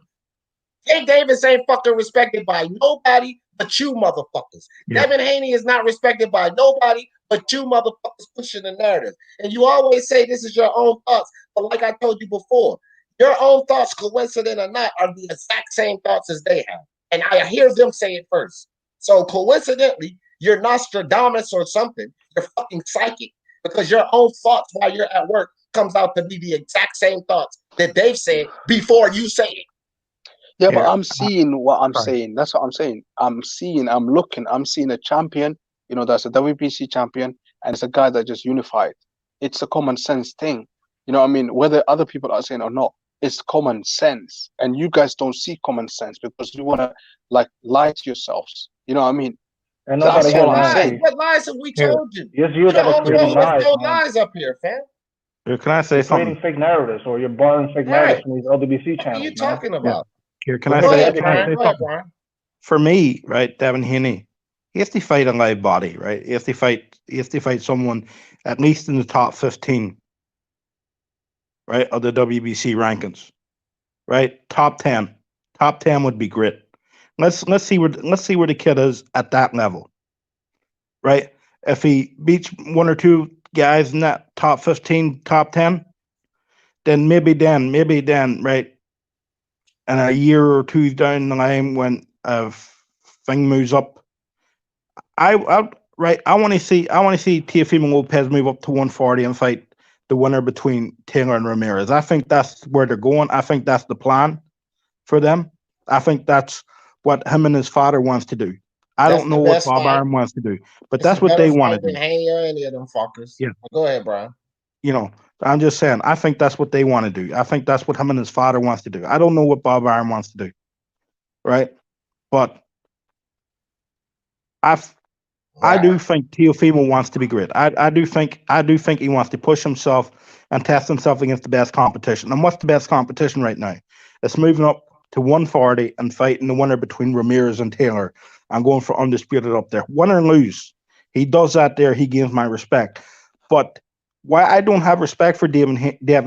Jay Davis ain't fucking respected by nobody but you motherfuckers. Yeah. Devin Haney is not respected by nobody but you motherfuckers pushing the narrative. And you always say this is your own thoughts. But like I told you before, your own thoughts, coincident or not, are the exact same thoughts as they have. And I hear them say it first. So coincidentally, you're Nostradamus or something. You're fucking psychic because your own thoughts while you're at work comes out to be the exact same thoughts that they've said before you say it. Yeah, but I'm seeing what I'm saying. That's what I'm saying. I'm seeing a champion, that's a WBC champion, and it's a guy that just unified. It's a common sense thing. You know what I mean? Whether other people are saying or not, it's common sense. And you guys don't see common sense because you want to lie to yourselves. You know what I mean? And nobody That's here all I'm lying. saying. What lies have we told you? It's you You're that the are only one creating who lies, told man. lies up here, fam. Can I say You're something? creating fake narratives, or you're borrowing fake narratives from these LWC What are channels, you man. talking about? Here, can Well, I go say? ahead, Can I Brian. say Go ahead, something? Brian. For me, right, Devin Haney, he has to fight a live body, right? He has to fight someone at least in the top 15, right, of the WBC rankings, right? Top 10. Top 10 would be great. Let's see where the kid is at that level, right? If he beats one or two guys in that top 15, top 10, then maybe then, right, in a year or two down the line when thing moves up, I want to see Teofimo Lopez move up to 140 and fight the winner between Taylor and Ramirez. I think that's where they're going. I think that's the plan for them. I think that's what him and his father wants to do. I That's don't the know what best Bob fight. Arum wants to do, but It's a that's what better they want to fight than do. Haney or any of them fuckers. Yeah. Go ahead, Brian. I'm just saying, I think that's what they want to do. I think that's what him and his father wants to do. I don't know what Bob Arum wants to do, right? But I do think Teofimo wants to be great. I do think he wants to push himself and test himself against the best competition. And what's the best competition right now? It's moving up to 140 and fighting the winner between Ramirez and Taylor. I'm going for undisputed up there. Win or lose, he does that there. He gains my respect. But why I don't have respect for Devin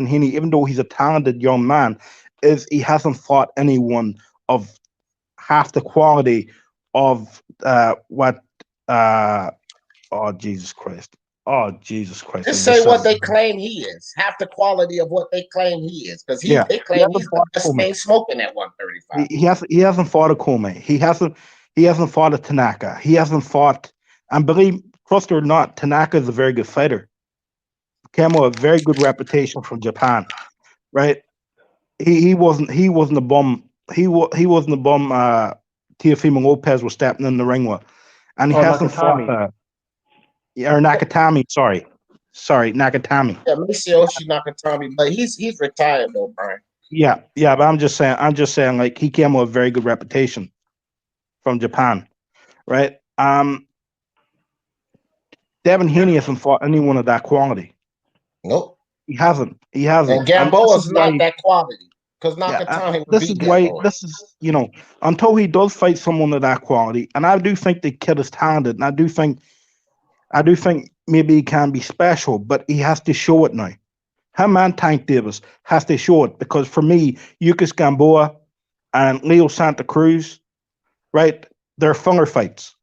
Haney, even though he's a talented young man, is he hasn't fought anyone of half the quality of what oh Jesus Christ. Oh Jesus Christ. Just say what they claim he is. Half the quality of what they claim he is. Because they claim he's the best thing smoking at 135. He hasn't fought a Kome. He hasn't fought a Tanaka. He hasn't fought, and believe, trust or not, Tanaka is a very good fighter. Came with a very good reputation from Japan. Right? He wasn't a bum. He wasn't a bum Teofimo Lopez was stepping in the ring with. And he hasn't Nakatami. fought or Nakatami, sorry, Nakatami. Yeah, Miyoshi Nakatami, but he's retired though, Brian. Yeah, but I'm just saying, like, he came with a very good reputation from Japan, right? Devin Haney hasn't fought anyone of that quality. Nope. He hasn't. And Gamboa's not that quality. Because Nakatami this is why this is, until he does fight someone of that quality, and I do think the kid is talented, and I do think maybe he can be special, but he has to show it now. Him and Tank Davis has to show it, because for me, Lucas Gamboa and Leo Santa Cruz, right, they're funger fights.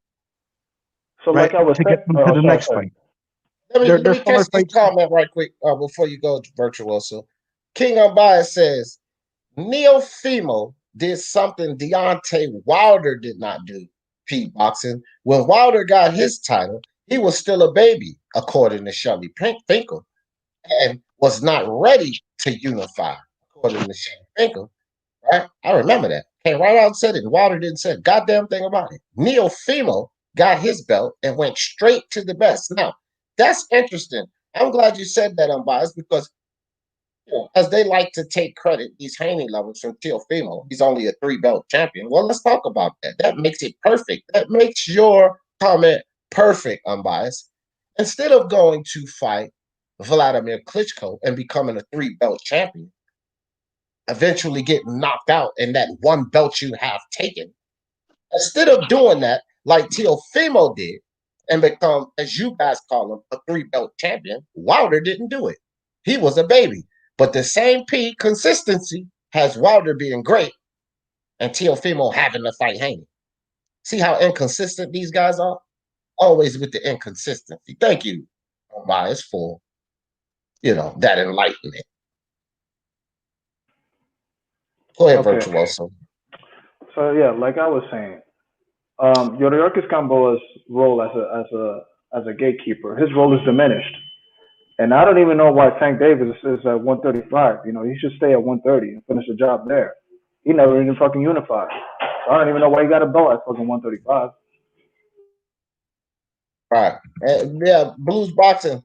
So right, like I was to get them to the next fight. Let me catch this comment right quick before you go, Virtuoso. King Unbiased says, Teofimo did something Deontay Wilder did not do, Pete Boxing. When Wilder got his title, he was still a baby, according to Shelly Finkel, and was not ready to unify, according to Shelly Finkel. Right? I remember that. Came right out and said it, and Wilder didn't say a goddamn thing about it. Teofimo got his belt and went straight to the best. Now, that's interesting. I'm glad you said that, Unbiased, because as they like to take credit, these Haney lovers from Teofimo, he's only a 3-belt champion. Well, let's talk about that. That makes it perfect. That makes your comment perfect, Unbiased. Instead of going to fight Vladimir Klitschko and becoming a 3-belt champion, eventually getting knocked out and that 1 belt you have taken, instead of doing that like Teofimo did and become, as you guys call him, a 3-belt champion, Wilder didn't do it. He was a baby. But the same consistency has Wilder being great and Teofimo having to fight Haney. See how inconsistent these guys are? Always with the inconsistency. Thank you, Bias, for that enlightenment. Go ahead, Virtuoso. So yeah, like I was saying, Yuriorkis Gamboa's role as a gatekeeper, his role is diminished. And I don't even know why Tank Davis is at 135. He should stay at 130 and finish the job there. He never even fucking unified. So I don't even know why he got a belt at fucking 135. Right. And yeah, blues boxing,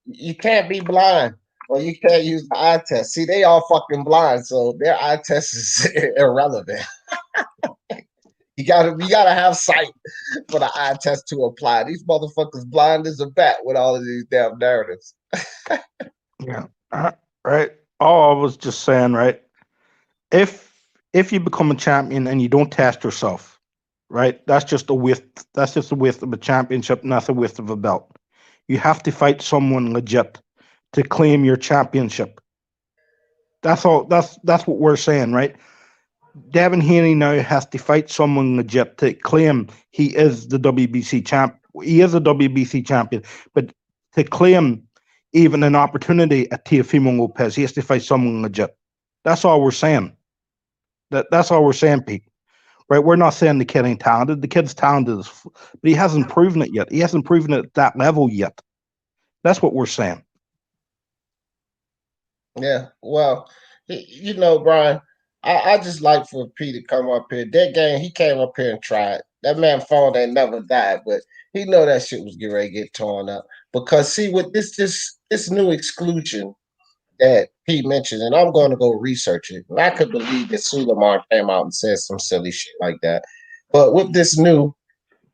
you can't be blind or you can't use the eye test. See, they all fucking blind, so their eye test is irrelevant. You gotta have sight for the eye test to apply. These motherfuckers blind as a bat with all of these damn narratives. Yeah. Right. All I was just saying, right? If you become a champion and you don't test yourself, right? That's just a waste. That's just a waste of a championship, not a waste of a belt. You have to fight someone legit to claim your championship. That's all. That's what we're saying, right? Devin Haney now has to fight someone legit to claim he is the WBC champ. He is a WBC champion, but to claim even an opportunity at Teofimo Lopez, he has to fight someone legit. That's all we're saying. That's all we're saying, Pete. Right? We're not saying the kid ain't talented. The kid's talented, but he hasn't proven it yet. He hasn't proven it at that level yet. That's what we're saying. Yeah, well, Brian, I just like for Pete to come up here. That game, he came up here and tried. That man phone ain't never died, but he know that shit was getting ready to get torn up. Because see, with this new exclusion that Pete mentioned, and I'm going to go research it. And I could believe that Suleiman came out and said some silly shit like that. But with this new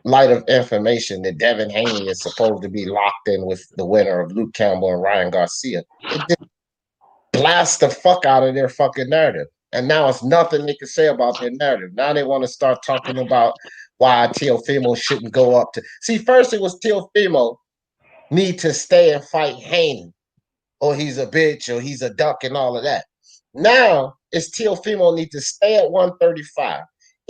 light of information that Devin Haney is supposed to be locked in with the winner of Luke Campbell and Ryan Garcia, it just blast the fuck out of their fucking narrative. And now it's nothing they can say about their narrative. Now they want to start talking about why Teofimo shouldn't go up to. See, first it was Teofimo need to stay and fight Haney, or he's a bitch, or he's a duck, and all of that. Now it's Teofimo need to stay at 135.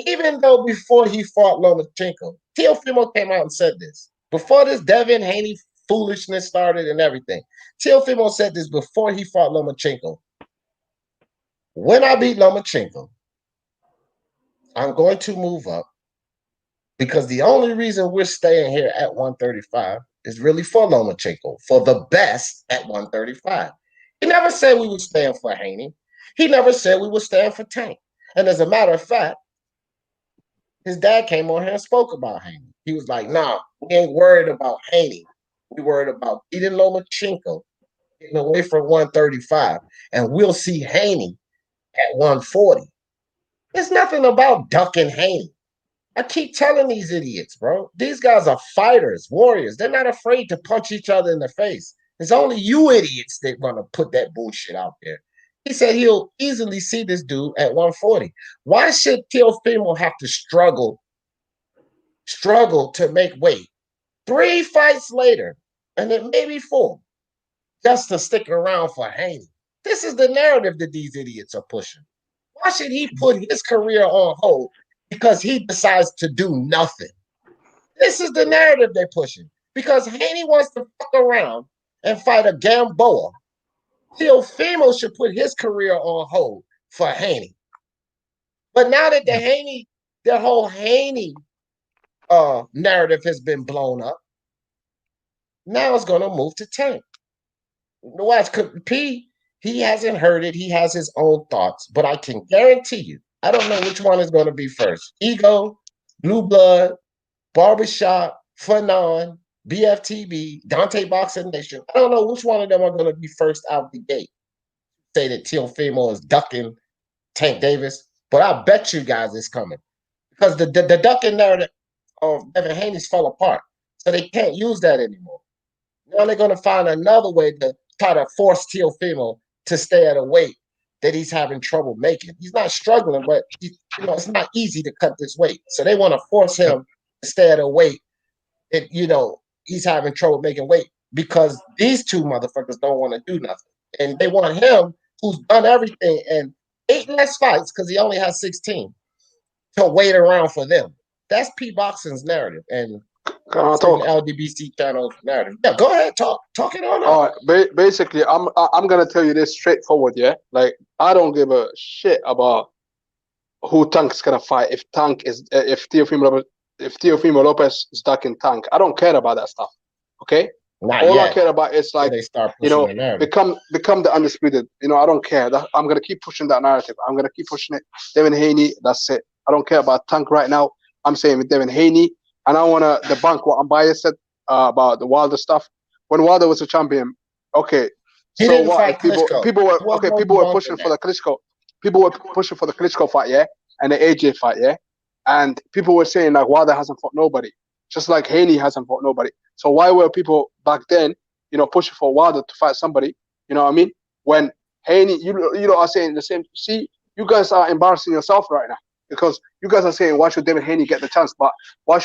Even though before he fought Lomachenko, Teofimo came out and said this. Before this Devin Haney foolishness started and everything, Teofimo said this before he fought Lomachenko. When I beat Lomachenko, I'm going to move up because the only reason we're staying here at 135 is really for Lomachenko, for the best at 135. He never said we were staying for Haney. He never said we were staying for Tank. And as a matter of fact, his dad came on here and spoke about Haney. He was like, nah, we ain't worried about Haney. We worried about beating Lomachenko, getting away from 135, and we'll see Haney at 140. There's nothing about ducking Haney. I keep telling these idiots, bro. These guys are fighters, warriors. They're not afraid to punch each other in the face. It's only you idiots that want to put that bullshit out there. He said he'll easily see this dude at 140. Why should Teofimo have to struggle to make weight 3 fights later, and then maybe 4, just to stick around for Haney? This is the narrative that these idiots are pushing. Why should he put his career on hold because he decides to do nothing? This is the narrative they're pushing. Because Haney wants to fuck around and fight a Gamboa. Teofimo should put his career on hold for Haney. But now that the whole Haney narrative has been blown up, now it's going to move to Tank. Watch, P, he hasn't heard it. He has his own thoughts. But I can guarantee you, I don't know which one is going to be first. Ego, Blue Blood, Barbershop, Fanon, BFTB, Dante Boxing Nation. I don't know which one of them are going to be first out the gate. Say that Teofimo is ducking Tank Davis, but I bet you guys it's coming because the ducking narrative of Devin Haney's fell apart, so they can't use that anymore. Now they're going to find another way to try to force Teofimo to stay at a weight that he's having trouble making. He's not struggling, but it's not easy to cut this weight, so they want to force him to stay at a weight that he's having trouble making weight because these two motherfuckers don't want to do nothing, and they want him, who's done everything and 8 less fights because he only has 16, to wait around for them. That's P Boxing's narrative and LDBC channel's narrative. Yeah, go ahead, talk it on. All right, basically, I'm gonna tell you this straightforward. Yeah, like I don't give a shit about who Tank's gonna fight. If Teofimo Lopez is ducking Tank, I don't care about that stuff. Okay, Not All I yet. care about is like, They start you pushing know, the narrative. become the undisputed. You know, I don't care. I'm gonna keep pushing that narrative. I'm gonna keep pushing it. Devin Haney, that's it. I don't care about Tank right now. I'm saying with Devin Haney, and I wanna debunk what Ambaya said about the Wilder stuff. When Wilder was a champion, okay, He so didn't what? fight If people Klitschko. people were There was okay, no people were debunking pushing for that. the Klitschko, people were pushing for the Klitschko fight, yeah, and the AJ fight, yeah, and people were saying like Wilder hasn't fought nobody, just like Haney hasn't fought nobody. So why were people back then, you know, pushing for Wilder to fight somebody? You know what I mean? When Haney, you know, are saying the same. See, you guys are embarrassing yourself right now because you guys are saying why should Devin Haney get the chance, but why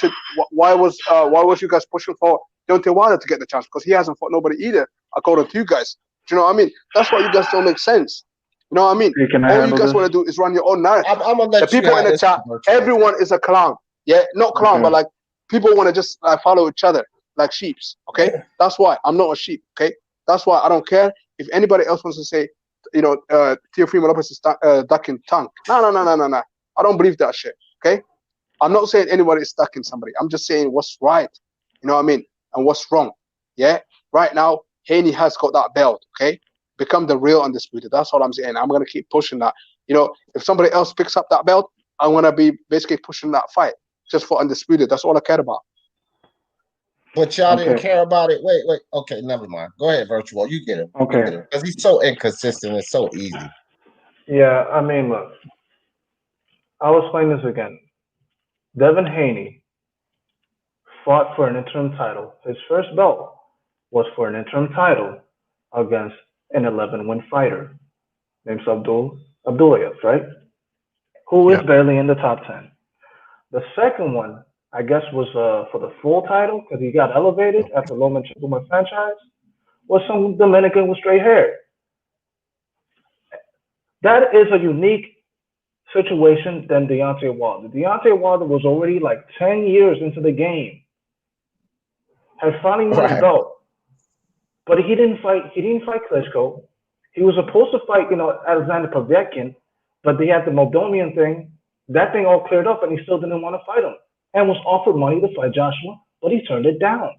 was you guys pushing for Deontay Wilder to get the chance? Because he hasn't fought nobody either, according to you guys. Do you know what I mean? That's why you guys don't make sense. You know what I mean? Hey, can I All you handle guys this? want to do is run your own narrative. I'm gonna The let you people in have the this chat, virtual. everyone is a clown. Yeah, not clown, Okay. but like people want to just follow each other like sheeps. Okay, that's why I'm not a sheep. Okay, that's why I don't care if anybody else wants to say, you know, Teofimo Lopez is ducking Tank. No. I don't believe that shit. Okay, I'm not saying anybody is ducking somebody. I'm just saying what's right. You know what I mean? And what's wrong. Yeah. Right now, Haney has got that belt. Okay, become the real undisputed. That's all I'm saying. I'm gonna keep pushing that. You know, if somebody else picks up that belt, I'm gonna be basically pushing that fight just for undisputed. That's all I care about. But y'all didn't Okay. care about it. Wait. Okay, never mind. Go ahead, virtual. You get him. Okay. Because he's so inconsistent. It's so easy. Yeah, I mean, look, I'll explain this again. Devin Haney fought for an interim title. His first belt was for an interim title against an 11-win fighter named Abdulayev, right? Who is Yeah. barely in the top 10. The second one, I guess, was for the full title because he got elevated after Loma franchise, was some Dominican with straight hair. That is a unique situation than Deontay Wilder. Deontay Wilder was already like 10 years into the game, had finally won his Right. belt, but he didn't fight. He didn't fight Klitschko. He was supposed to fight, you know, Alexander Povetkin, but they had the Moldonian thing. That thing all cleared up, and he still didn't want to fight him, and was offered money to fight Joshua, but he turned it down.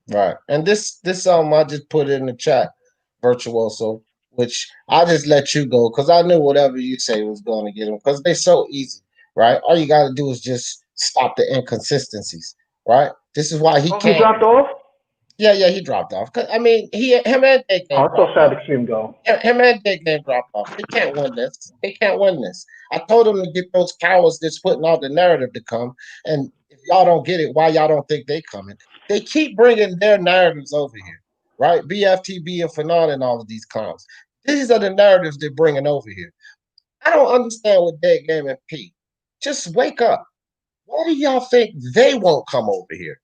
Right. And this I just put it in the chat, virtuoso, which I just let you go because I knew whatever you say was going to get him because they're so easy, right? All you got to do is just stop the inconsistencies, right? This is why he Oh, he can't. dropped off. Yeah, he dropped off. 'Cause, I mean, him and Dick Oh, Game I saw dropped Sad off. Extreme go. Him and Dick Game dropped off. They can't win this. They can't win this. I told them to get those cowards that's putting out the narrative to come. And if y'all don't get it, why y'all don't think they coming? They keep bringing their narratives over here, right? BFTB and Fanon and all of these clowns. These are the narratives they're bringing over here. I don't understand what Dead Game and P. Just wake up. Why do y'all think they won't come over here?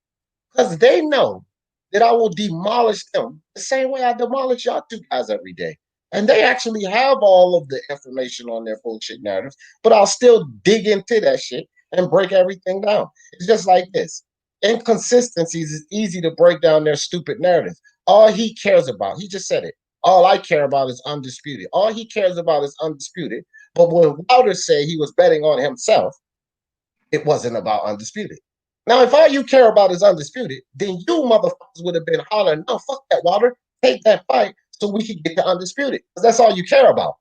Because they know that I will demolish them the same way I demolish y'all two guys every day. And they actually have all of the information on their bullshit narratives, but I'll still dig into that shit and break everything down. It's just like this. Inconsistencies is easy to break down their stupid narrative. All he cares about, he just said it. All I care about is undisputed. All he cares about is undisputed. But when Wilder said he was betting on himself, it wasn't about undisputed. Now, if all you care about is undisputed, then you motherfuckers would have been hollering, no, fuck that, Wilder. Take that fight so we can get to undisputed. Because that's all you care about,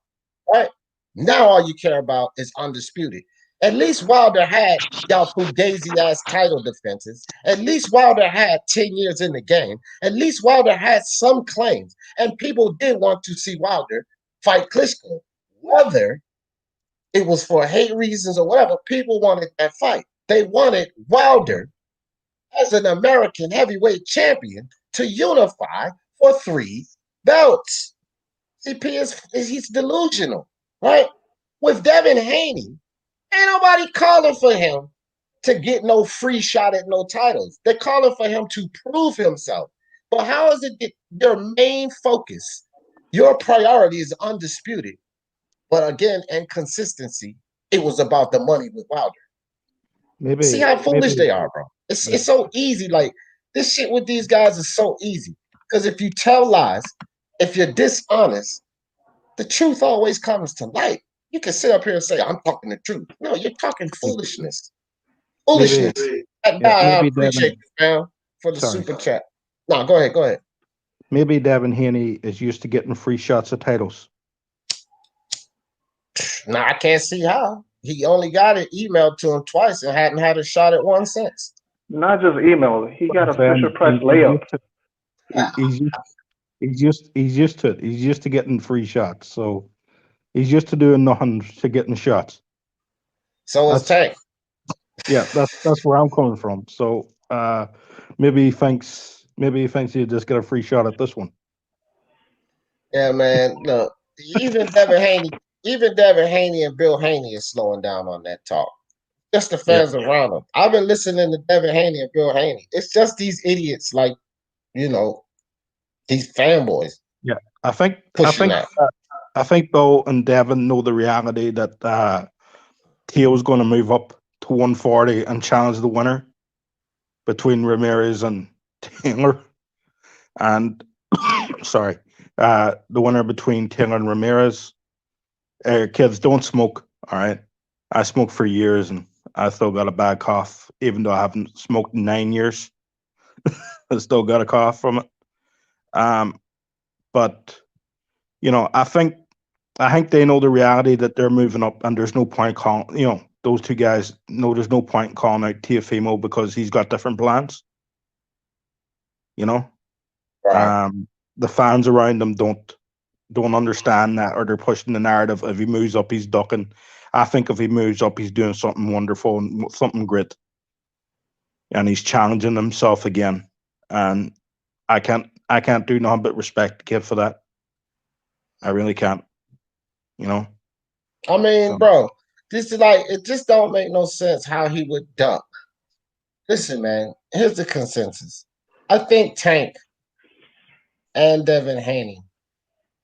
right? Now all you care about is undisputed. At least Wilder had y'all fugazi ass title defenses. At least Wilder had 10 years in the game. At least Wilder had some claims. And people did want to see Wilder fight Klitschko. Whether it was for hate reasons or whatever, people wanted that fight. They wanted Wilder as an American heavyweight champion to unify for 3 belts. CP he's delusional, right? With Devin Haney, ain't nobody calling for him to get no free shot at no titles. They're calling for him to prove himself. But how is it that your main focus, your priority is undisputed? But again, inconsistency, it was about the money with Wilder. See how foolish they are, bro. It's so easy. Like this shit with these guys is so easy. Because if you tell lies, if you're dishonest, the truth always comes to light. You can sit up here and say, I'm talking the truth. No, you're talking foolishness. Foolishness. I Maybe appreciate Devin. you, man, for the Sorry. super chat. No, go ahead. Go ahead. Maybe Devin Haney is used to getting free shots at titles. Now I can't see how. He only got it emailed to him twice and hadn't had a shot at one since. Not just email. He got a Then Fisher Price he's layup. he's used to it. He's used to getting free shots. So he's used to doing nothing to getting shots. So is Tank. Yeah, that's where I'm coming from. So maybe he thinks he'll just get a free shot at this one. Yeah, man. Look, even Devin Haney and Bill Haney is slowing down on that talk. Just the fans around him. I've been listening to Devin Haney and Bill Haney. It's just these idiots, like, you know, these fanboys. Yeah, I think Bill and Devin know the reality that Teo's going to move up to 140 and challenge the winner between Ramirez and Taylor. And sorry, the winner between Taylor and Ramirez. Kids, don't smoke. All right, I smoked for years and I still got a bad cough, even though I haven't smoked in 9 years. I still got a cough from it. But you know, I think they know the reality that they're moving up, and there's no point calling. You know, those two guys know there's no point calling out Teofimo because he's got different plans. You know, Right. The fans around him don't understand that, or they're pushing the narrative. If he moves up, he's ducking. I think if he moves up, he's doing something wonderful and something great, and he's challenging himself again. And I can't do nothing but respect the kid for that. I really can't. You know. I mean, bro, this is like, it just don't make no sense how he would duck. Listen, man, here's the consensus. I think Tank and Devin Haney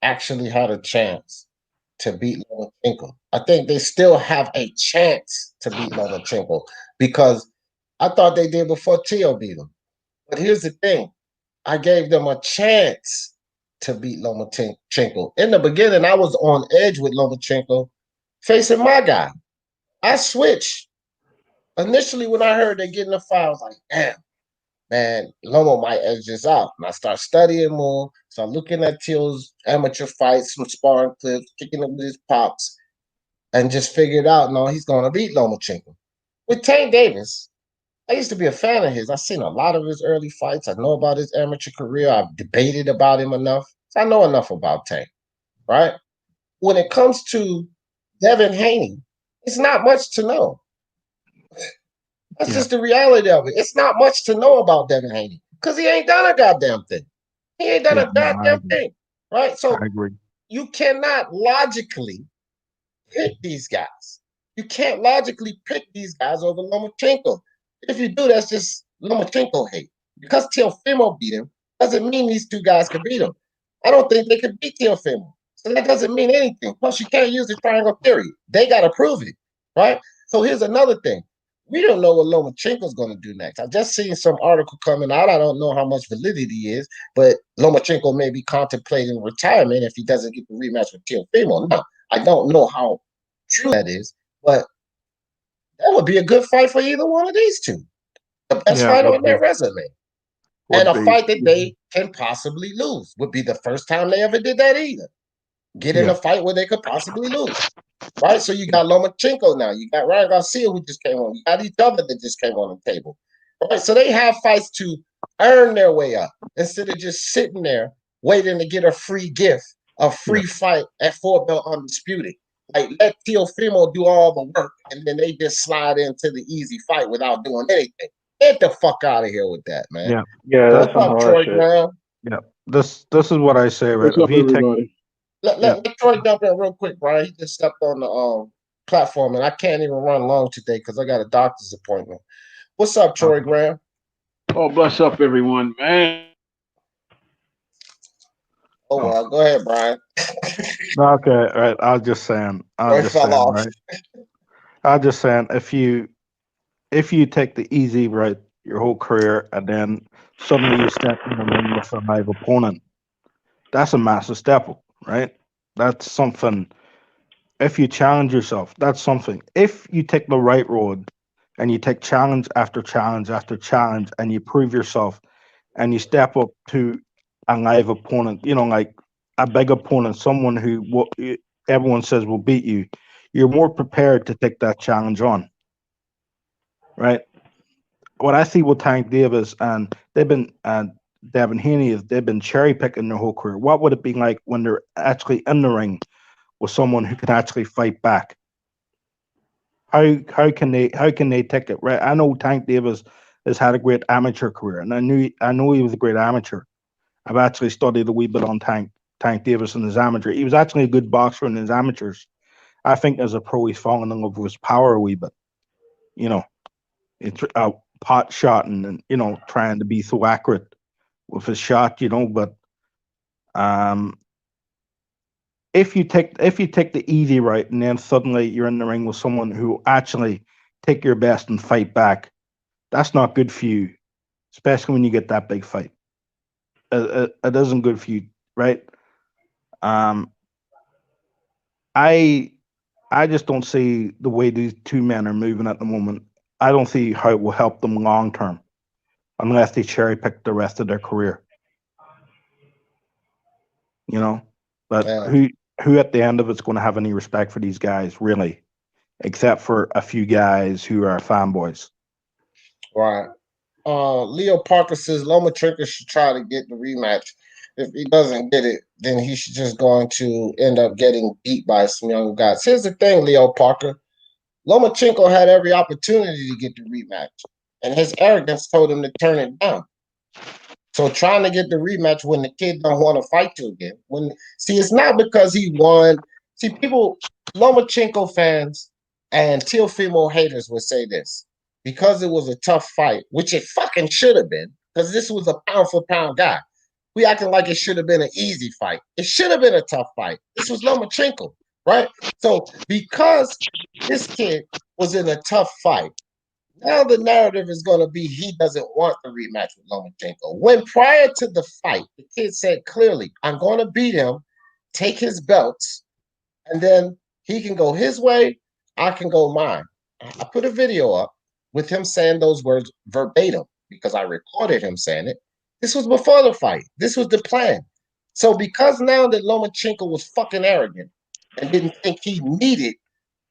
actually had a chance to beat Lomachenko. I think they still have a chance to beat Lomachenko because I thought they did before Teo beat him. But here's the thing. I gave them a chance to beat Lomachenko. In the beginning, I was on edge with Lomachenko facing my guy. I switched. Initially, when I heard they get in the fight, I was like, damn, man, Lomo might edge this out. And I start studying more, start looking at Teal's amateur fights, some sparring clips, kicking him with his pops, and just figured out, no, he's going to beat Lomachenko. With Tank Davis, I used to be a fan of his. I've seen a lot of his early fights. I know about his amateur career. I've debated about him enough. So I know enough about Tank, right? When it comes to Devin Haney, it's not much to know. That's just the reality of it. It's not much to know about Devin Haney because he ain't done a goddamn thing. He ain't done a goddamn thing, right? So I agree. You cannot logically pick these guys. You can't logically pick these guys over Lomachenko. If you do, that's just Lomachenko hate. Because Teofimo beat him doesn't mean these two guys can beat him. I don't think they could beat Teofimo. So that doesn't mean anything. Plus, you can't use the triangle theory. They got to prove it, right? So here's another thing. We don't know what Lomachenko's going to do next. I just seen some article coming out. I don't know how much validity is, but Lomachenko may be contemplating retirement if he doesn't get the rematch with Teofimo. Now, I don't know how true that is, but that would be a good fight for either one of these two. The best fight on their resume. And a fight that they can possibly lose. Would be the first time they ever did that either. Get in a fight where they could possibly lose. Right? So you got Lomachenko now. You got Ryan Garcia who just came on. You got each other that just came on the table. Right? So they have fights to earn their way up instead of just sitting there waiting to get a free gift, a free fight at 4-belt undisputed. Like, let Teofimo do all the work, and then they just slide into the easy fight without doing anything. Get the fuck out of here with that, man. Yeah, that's some hard shit. Brown? Yeah, this is what I say, right? What's up, everybody? Let Troy jump in real quick, Brian. He just stepped on the platform, and I can't even run long today because I got a doctor's appointment. What's up, Troy Graham? Oh, bless up, everyone, man. Oh, well, go ahead, Brian. Okay, right. I was just saying, right? I was just saying, if you take the easy right your whole career and then suddenly you step in the ring with a live opponent, that's a massive step up, right? That's something. If you challenge yourself, that's something. If you take the right road and you take challenge after challenge after challenge and you prove yourself and you step up to a live opponent, like a big opponent, someone who everyone says will beat you, you're more prepared to take that challenge on, right? What I see with Tank Davis and Devin Haney is they've been cherry picking their whole career. What would it be like when they're actually in the ring with someone who can actually fight back? How can they take it, right? I know Tank Davis has had a great amateur career, and I know he was a great amateur. I've actually studied a wee bit on Tank Davis in his amateur. He was actually a good boxer in his amateurs. I think as a pro, he's fallen in love with his power a wee bit. It's pot shotting and trying to be so accurate with his shot. But if you take the easy route and then suddenly you're in the ring with someone who actually take your best and fight back, that's not good for you, especially when you get that big fight. It isn't good for you, right? I just don't see the way these two men are moving at the moment. I don't see how it will help them long term unless they cherry pick the rest of their career. But Yeah. who at the end of it's going to have any respect for these guys, really, except for a few guys who are fanboys. Right. Leo Parker says Lomachenko should try to get the rematch. If he doesn't get it, then he should just going to end up getting beat by some young guys. Here's the thing, Leo Parker. Lomachenko had every opportunity to get the rematch, and his arrogance told him to turn it down. So trying to get the rematch when the kid don't want to fight you again. It's not because he won. See, Lomachenko fans and Teofimo haters would say this. Because it was a tough fight, which it fucking should have been, because this was a pound for pound guy. We acting like it should have been an easy fight. It should have been a tough fight. This was Lomachenko, right? So because this kid was in a tough fight, now the narrative is going to be he doesn't want the rematch with Lomachenko. When prior to the fight, the kid said clearly, I'm going to beat him, take his belts, and then he can go his way, I can go mine. I put a video up with him saying those words verbatim because I recorded him saying it. This was before the fight. This was the plan. So because now that Lomachenko was fucking arrogant and didn't think he needed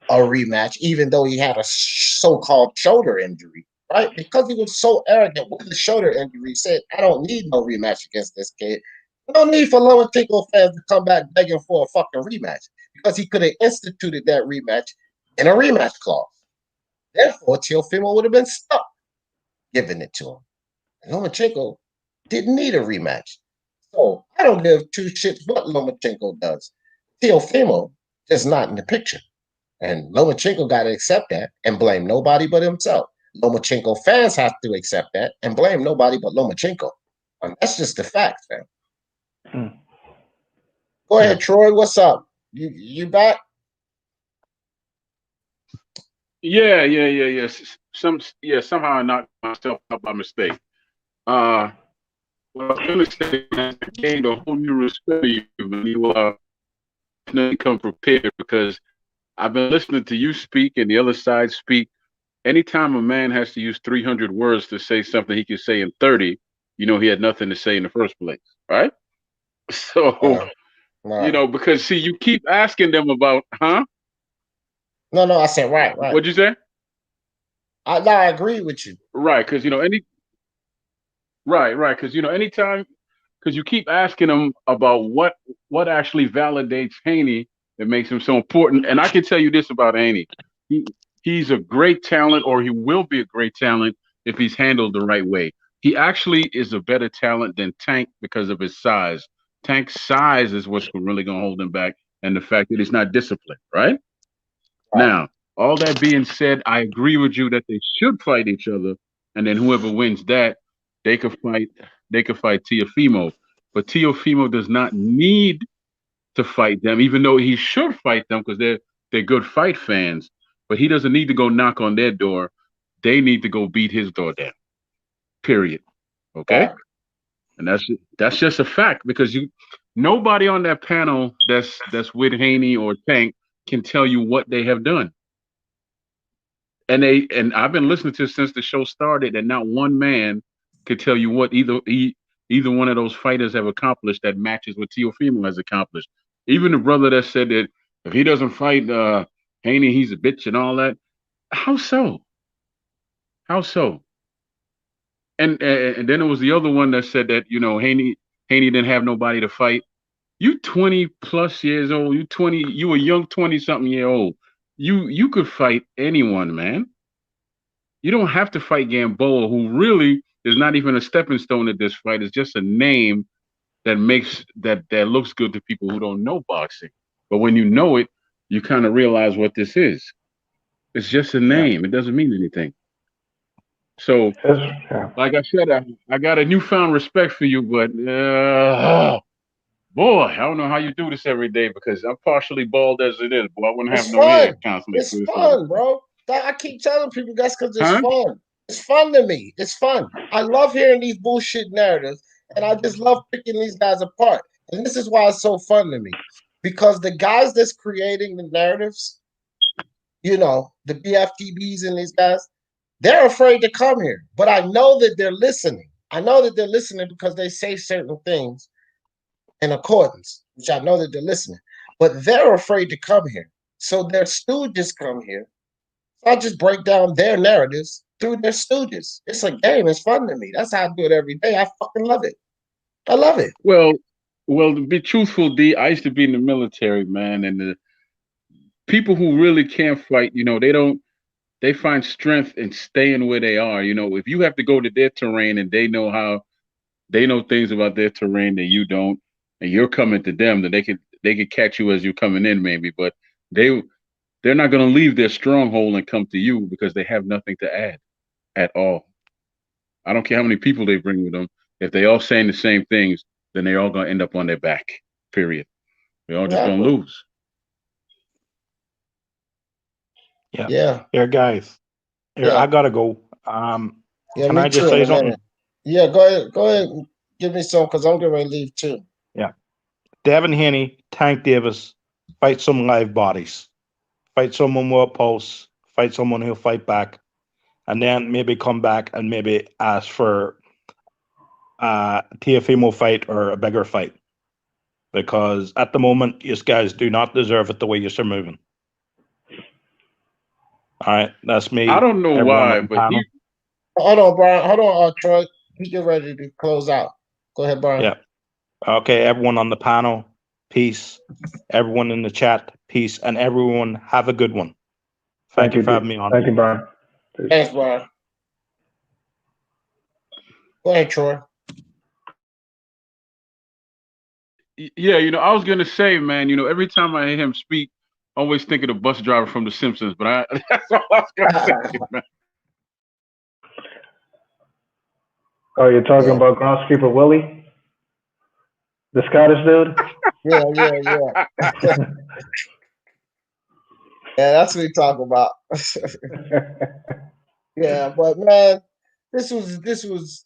a rematch, even though he had a so-called shoulder injury, right? Because he was so arrogant with the shoulder injury, he said, I don't need no rematch against this kid. No need for Lomachenko fans to come back begging for a fucking rematch because he could have instituted that rematch in a rematch clause. Therefore, Teofimo would have been stuck giving it to him. And Lomachenko didn't need a rematch. So I don't give two shits what Lomachenko does. Teofimo is not in the picture. And Lomachenko got to accept that and blame nobody but himself. Lomachenko fans have to accept that and blame nobody but Lomachenko. And that's just the facts, man. Go ahead, Troy. What's up? You back? Yeah. Somehow I knocked myself out by mistake. What I was gonna say, man, I gained a whole new respect for you when you come prepared, because I've been listening to you speak and the other side speak. Anytime a man has to use 300 words to say something he can say in 30, he had nothing to say in the first place, right? So, because see, you keep asking them about, huh? No, I said right. What'd you say? I agree with you. Right, because because anytime, because you keep asking them about what actually validates Haney that makes him so important. And I can tell you this about Haney: he's a great talent, or he will be a great talent if he's handled the right way. He actually is a better talent than Tank because of his size. Tank's size is what's really going to hold him back, and the fact that he's not disciplined. Right now, all that being said, I agree with you that they should fight each other, and then whoever wins that, they could fight. They could fight Teofimo, but Teofimo does not need to fight them, even though he should fight them because they're good fight fans. But he doesn't need to go knock on their door. They need to go beat his door down. Period. Okay, and that's just a fact, because nobody on that panel that's with Haney or Tank can tell you what they have done. And I've been listening to since the show started, and not one man could tell you what either one of those fighters have accomplished that matches what Teofimo has accomplished. Even the brother that said that if he doesn't fight Haney, he's a bitch and all that. How so? How so? And then it was the other one that said that Haney didn't have nobody to fight. You 20 plus years old. You a young 20 something year old. You could fight anyone, man. You don't have to fight Gamboa, who really is not even a stepping stone at this fight. It's just a name that makes that looks good to people who don't know boxing. But when you know it, you kind of realize what this is. It's just a name. It doesn't mean anything. So, like I said, I got a newfound respect for you, but boy, I don't know how you do this every day because I'm partially bald as it is. Boy, I wouldn't have no hair constantly. It's fun, bro. I keep telling people that's because it's fun. It's fun to me. It's fun. I love hearing these bullshit narratives, and I just love picking these guys apart. And this is why it's so fun to me, because the guys that's creating the narratives, the BFTBs and these guys, they're afraid to come here. But I know that they're listening. I know that they're listening because they say certain things in accordance, which I know that they're listening. But they're afraid to come here. So their stooges come here. So I just break down their narratives through their stooges. It's a game. It's fun to me. That's how I do it every day. I fucking love it. I love it. Well, to be truthful, D, I used to be in the military, man, and the people who really can't fight, they find strength in staying where they are. If you have to go to their terrain and they know things about their terrain that you don't, and you're coming to them, then they could catch you as you're coming in, maybe, but they're not going to leave their stronghold and come to you because they have nothing to add at all. I don't care how many people they bring with them. If they all saying the same things, then they're all going to end up on their back, period. They're all just going to lose. Yeah. Here, guys. Here, I got to go. Can I just say something? Yeah, go ahead. Give me some because I'm going to leave too. Yeah. Devin Haney, Tank Davis, fight some live bodies. Fight someone with a pulse. Fight someone who'll fight back. And then maybe come back and maybe ask for a Teofimo fight or a bigger fight. Because at the moment, you guys do not deserve it the way you're moving. All right, that's me. I don't know why, but hold on, Brian. Hold on, Troy. You get ready to close out. Go ahead, Brian. Yeah. Okay, everyone on the panel, peace. Everyone in the chat, peace. And everyone, have a good one. Thank you for having me on. Thank you, Brian. Thanks, Brian. Go ahead, Troy. Yeah, I was gonna say, man, every time I hear him speak, I always think of the bus driver from The Simpsons. But that's all I was gonna say, man. Oh, you're talking about groundskeeper Willie, the Scottish dude? Yeah. Yeah, that's what we talk about. Yeah, but man, this was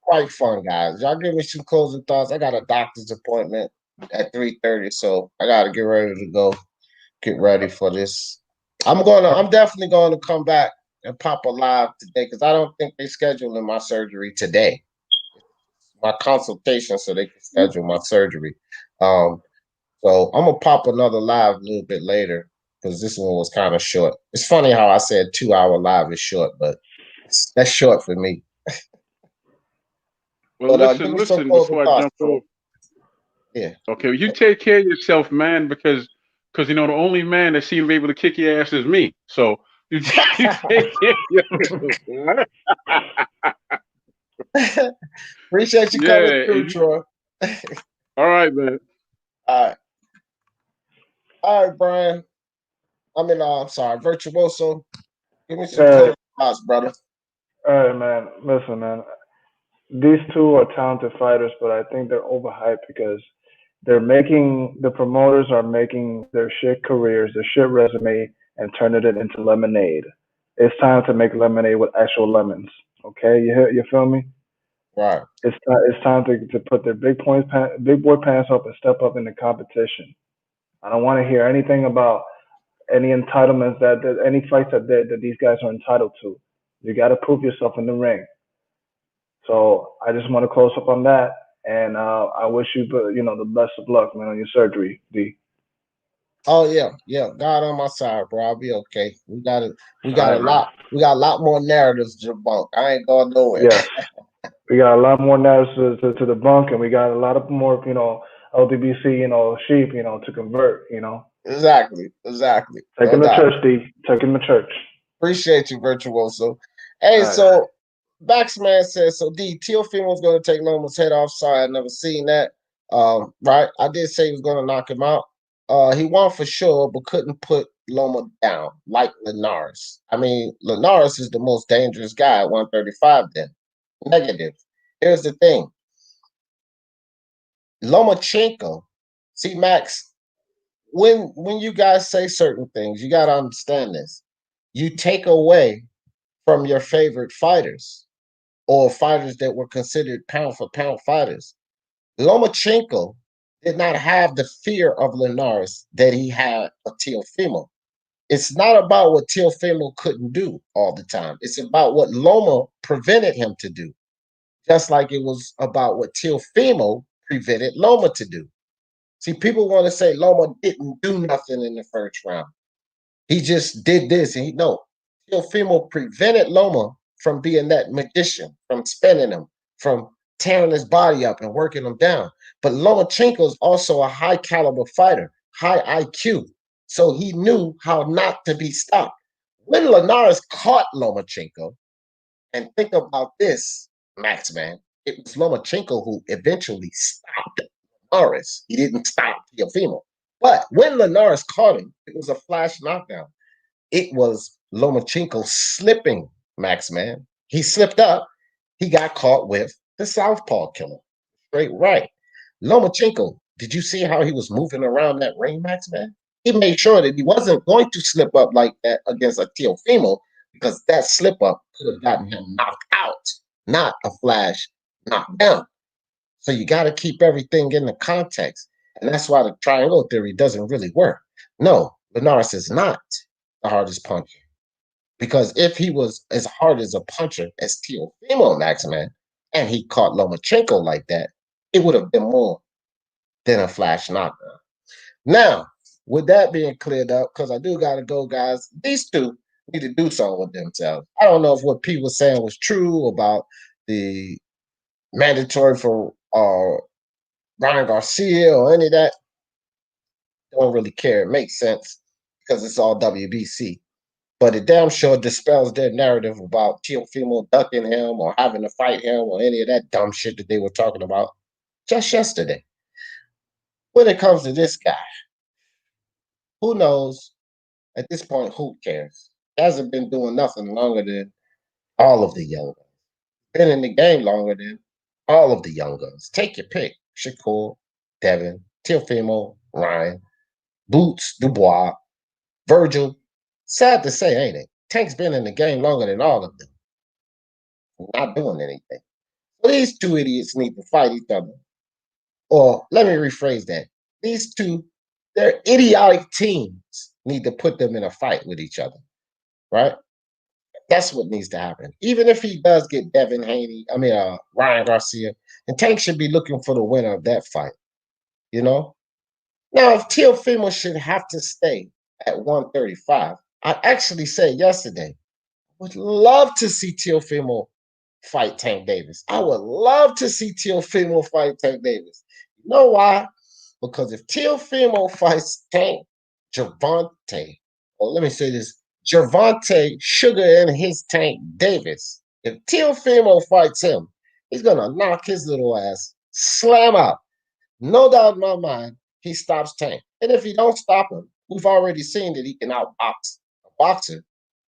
quite fun, guys. Y'all give me some closing thoughts. I got a doctor's appointment at 3:30, so I gotta get ready to go. Get ready for this. I'm definitely going to come back and pop a live today because I don't think they're scheduling my surgery today. My consultation, so they can schedule my surgery. So I'm gonna pop another live a little bit later because this one was kind of short. It's funny how I said 2-hour live is short, but that's short for me. Well, listen, before I jump over. Yeah. Okay, you take care of yourself, man, because the only man that seems to be able to kick your ass is me. So you take care of yourself. Appreciate you coming through, Troy. All right, man. All right, Brian. I'm sorry, Virtuoso. Give me some closing thoughts, brother. All right, man. Listen, man. These two are talented fighters, but I think they're overhyped because the promoters are making their shit careers, their shit resume, and turning it into lemonade. It's time to make lemonade with actual lemons. Okay, you feel me? Right. It's time to put their big boy pants up and step up in the competition. I don't want to hear anything about any entitlements any fights that these guys are entitled to. You got to prove yourself in the ring. So I just want to close up on that, and I wish you, the best of luck, man, on your surgery, D. Oh yeah, yeah. God on my side, bro. I'll be okay. We All got a right, man. lot. We got a lot more narratives to debunk. I ain't going nowhere. Yes, we got a lot more narratives to debunk, and we got a lot of more, LDBC, sheep, to convert, Exactly. Take No him to doubt. church, D. Take him to church. Appreciate you, Virtuoso. Hey, All right. so Baxman says, so D, Teofimo's going to take Loma's head off. Sorry, I never seen that. Right. I did say he was going to knock him out. He won for sure, but couldn't put Loma down like Linares. I mean, Linares is the most dangerous guy at 135 then. Negative. Here's the thing. Lomachenko, see, Max, when you guys say certain things, you got to understand this. You take away from your favorite fighters or fighters that were considered pound for pound fighters. Lomachenko did not have the fear of Linares that he had of Teofimo. It's not about what Teofimo couldn't do all the time. It's about what Loma prevented him to do, just like it was about what Teofimo prevented Loma to do. See, people want to say Loma didn't do nothing in the first round. He just did this, and Teofimo prevented Loma from being that magician, from spinning him, from tearing his body up and working him down. But Lomachenko is also a high caliber fighter, high IQ. So he knew how not to be stopped. When Linares caught Lomachenko, and think about this, Max, man, it was Lomachenko who eventually stopped Linares. He didn't stop Teofimo. But when Linares caught him, it was a flash knockdown. It was Lomachenko slipping, Max, man. He slipped up. He got caught with the southpaw killer. Straight right. Lomachenko, did you see how he was moving around that ring, Max, man? He made sure that he wasn't going to slip up like that against a Teofimo because that slip up could have gotten him knocked out, not a flash knockdown. So you got to keep everything in the context. And that's why the triangle theory doesn't really work. No, Linares is not the hardest puncher. Because if he was as hard as a puncher as Teofimo Maximan, and he caught Lomachenko like that, it would have been more than a flash knockdown. Now, with that being cleared up, because I do got to go, guys, these two need to do something with themselves. I don't know if what Pete was saying was true about the mandatory for Ryan Garcia or any of that. Don't really care. It makes sense because it's all WBC. But it damn sure dispels their narrative about Teofimo ducking him or having to fight him or any of that dumb shit that they were talking about just yesterday. When it comes to this guy, who knows? At this point, who cares? He hasn't been doing nothing longer than all of the young guns. Been in the game longer than all of the young guns. Take your pick. Shakur, Devin, Teofimo, Ryan, Boots, Dubois, Virgil. Sad to say, ain't it? Tank's been in the game longer than all of them. Not doing anything. So these two idiots need to fight each other. Or let me rephrase that. These two, their idiotic teams need to put them in a fight with each other, right? That's what needs to happen. Even if he does get Devin Haney, Ryan Garcia, and Tank should be looking for the winner of that fight, you know? Now, if Teofimo should have to stay at 135, I actually said yesterday, would love to see Teofimo fight Tank Davis. I would love to see Teofimo fight Tank Davis. You know why? Because if Teofimo fights Tank Gervonta, or let me say this, Gervonta Sugar and his Tank Davis, if Teofimo fights him, he's going to knock his little ass, slam out. No doubt in my mind, he stops Tank. And if he don't stop him, we've already seen that he can outbox a boxer.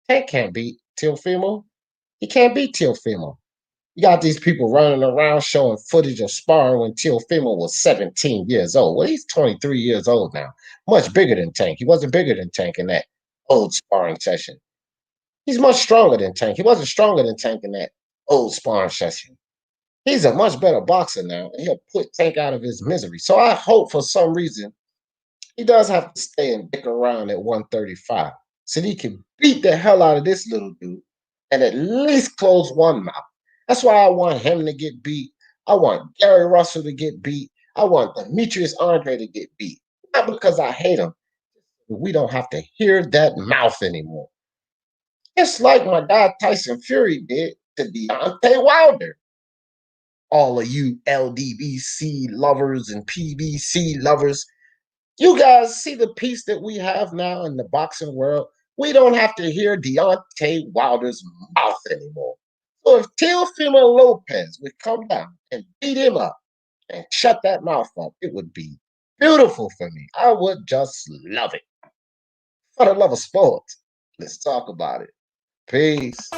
Tank can't beat Teofimo. He can't beat Teofimo. You got these people running around showing footage of sparring when Teofimo was 17 years old. Well, he's 23 years old now. Much bigger than Tank. He wasn't bigger than Tank in that old sparring session. He's much stronger than Tank. He wasn't stronger than Tank in that old sparring session. He's a much better boxer now, and he'll put Tank out of his misery. So I hope for some reason he does have to stay and dick around at 135 so he can beat the hell out of this little dude and at least close one mouth. That's why I want him to get beat. I want Gary Russell to get beat. I want Demetrius Andre to get beat. Not because I hate him. We don't have to hear that mouth anymore. It's like my guy Tyson Fury did to Deontay Wilder. All of you LDBC lovers and PBC lovers, you guys see the peace that we have now in the boxing world? We don't have to hear Deontay Wilder's mouth anymore. So if Teofimo Lopez would come down and beat him up and shut that mouth up, it would be beautiful for me. I would just love it. For the love of sports, let's talk about it. Peace.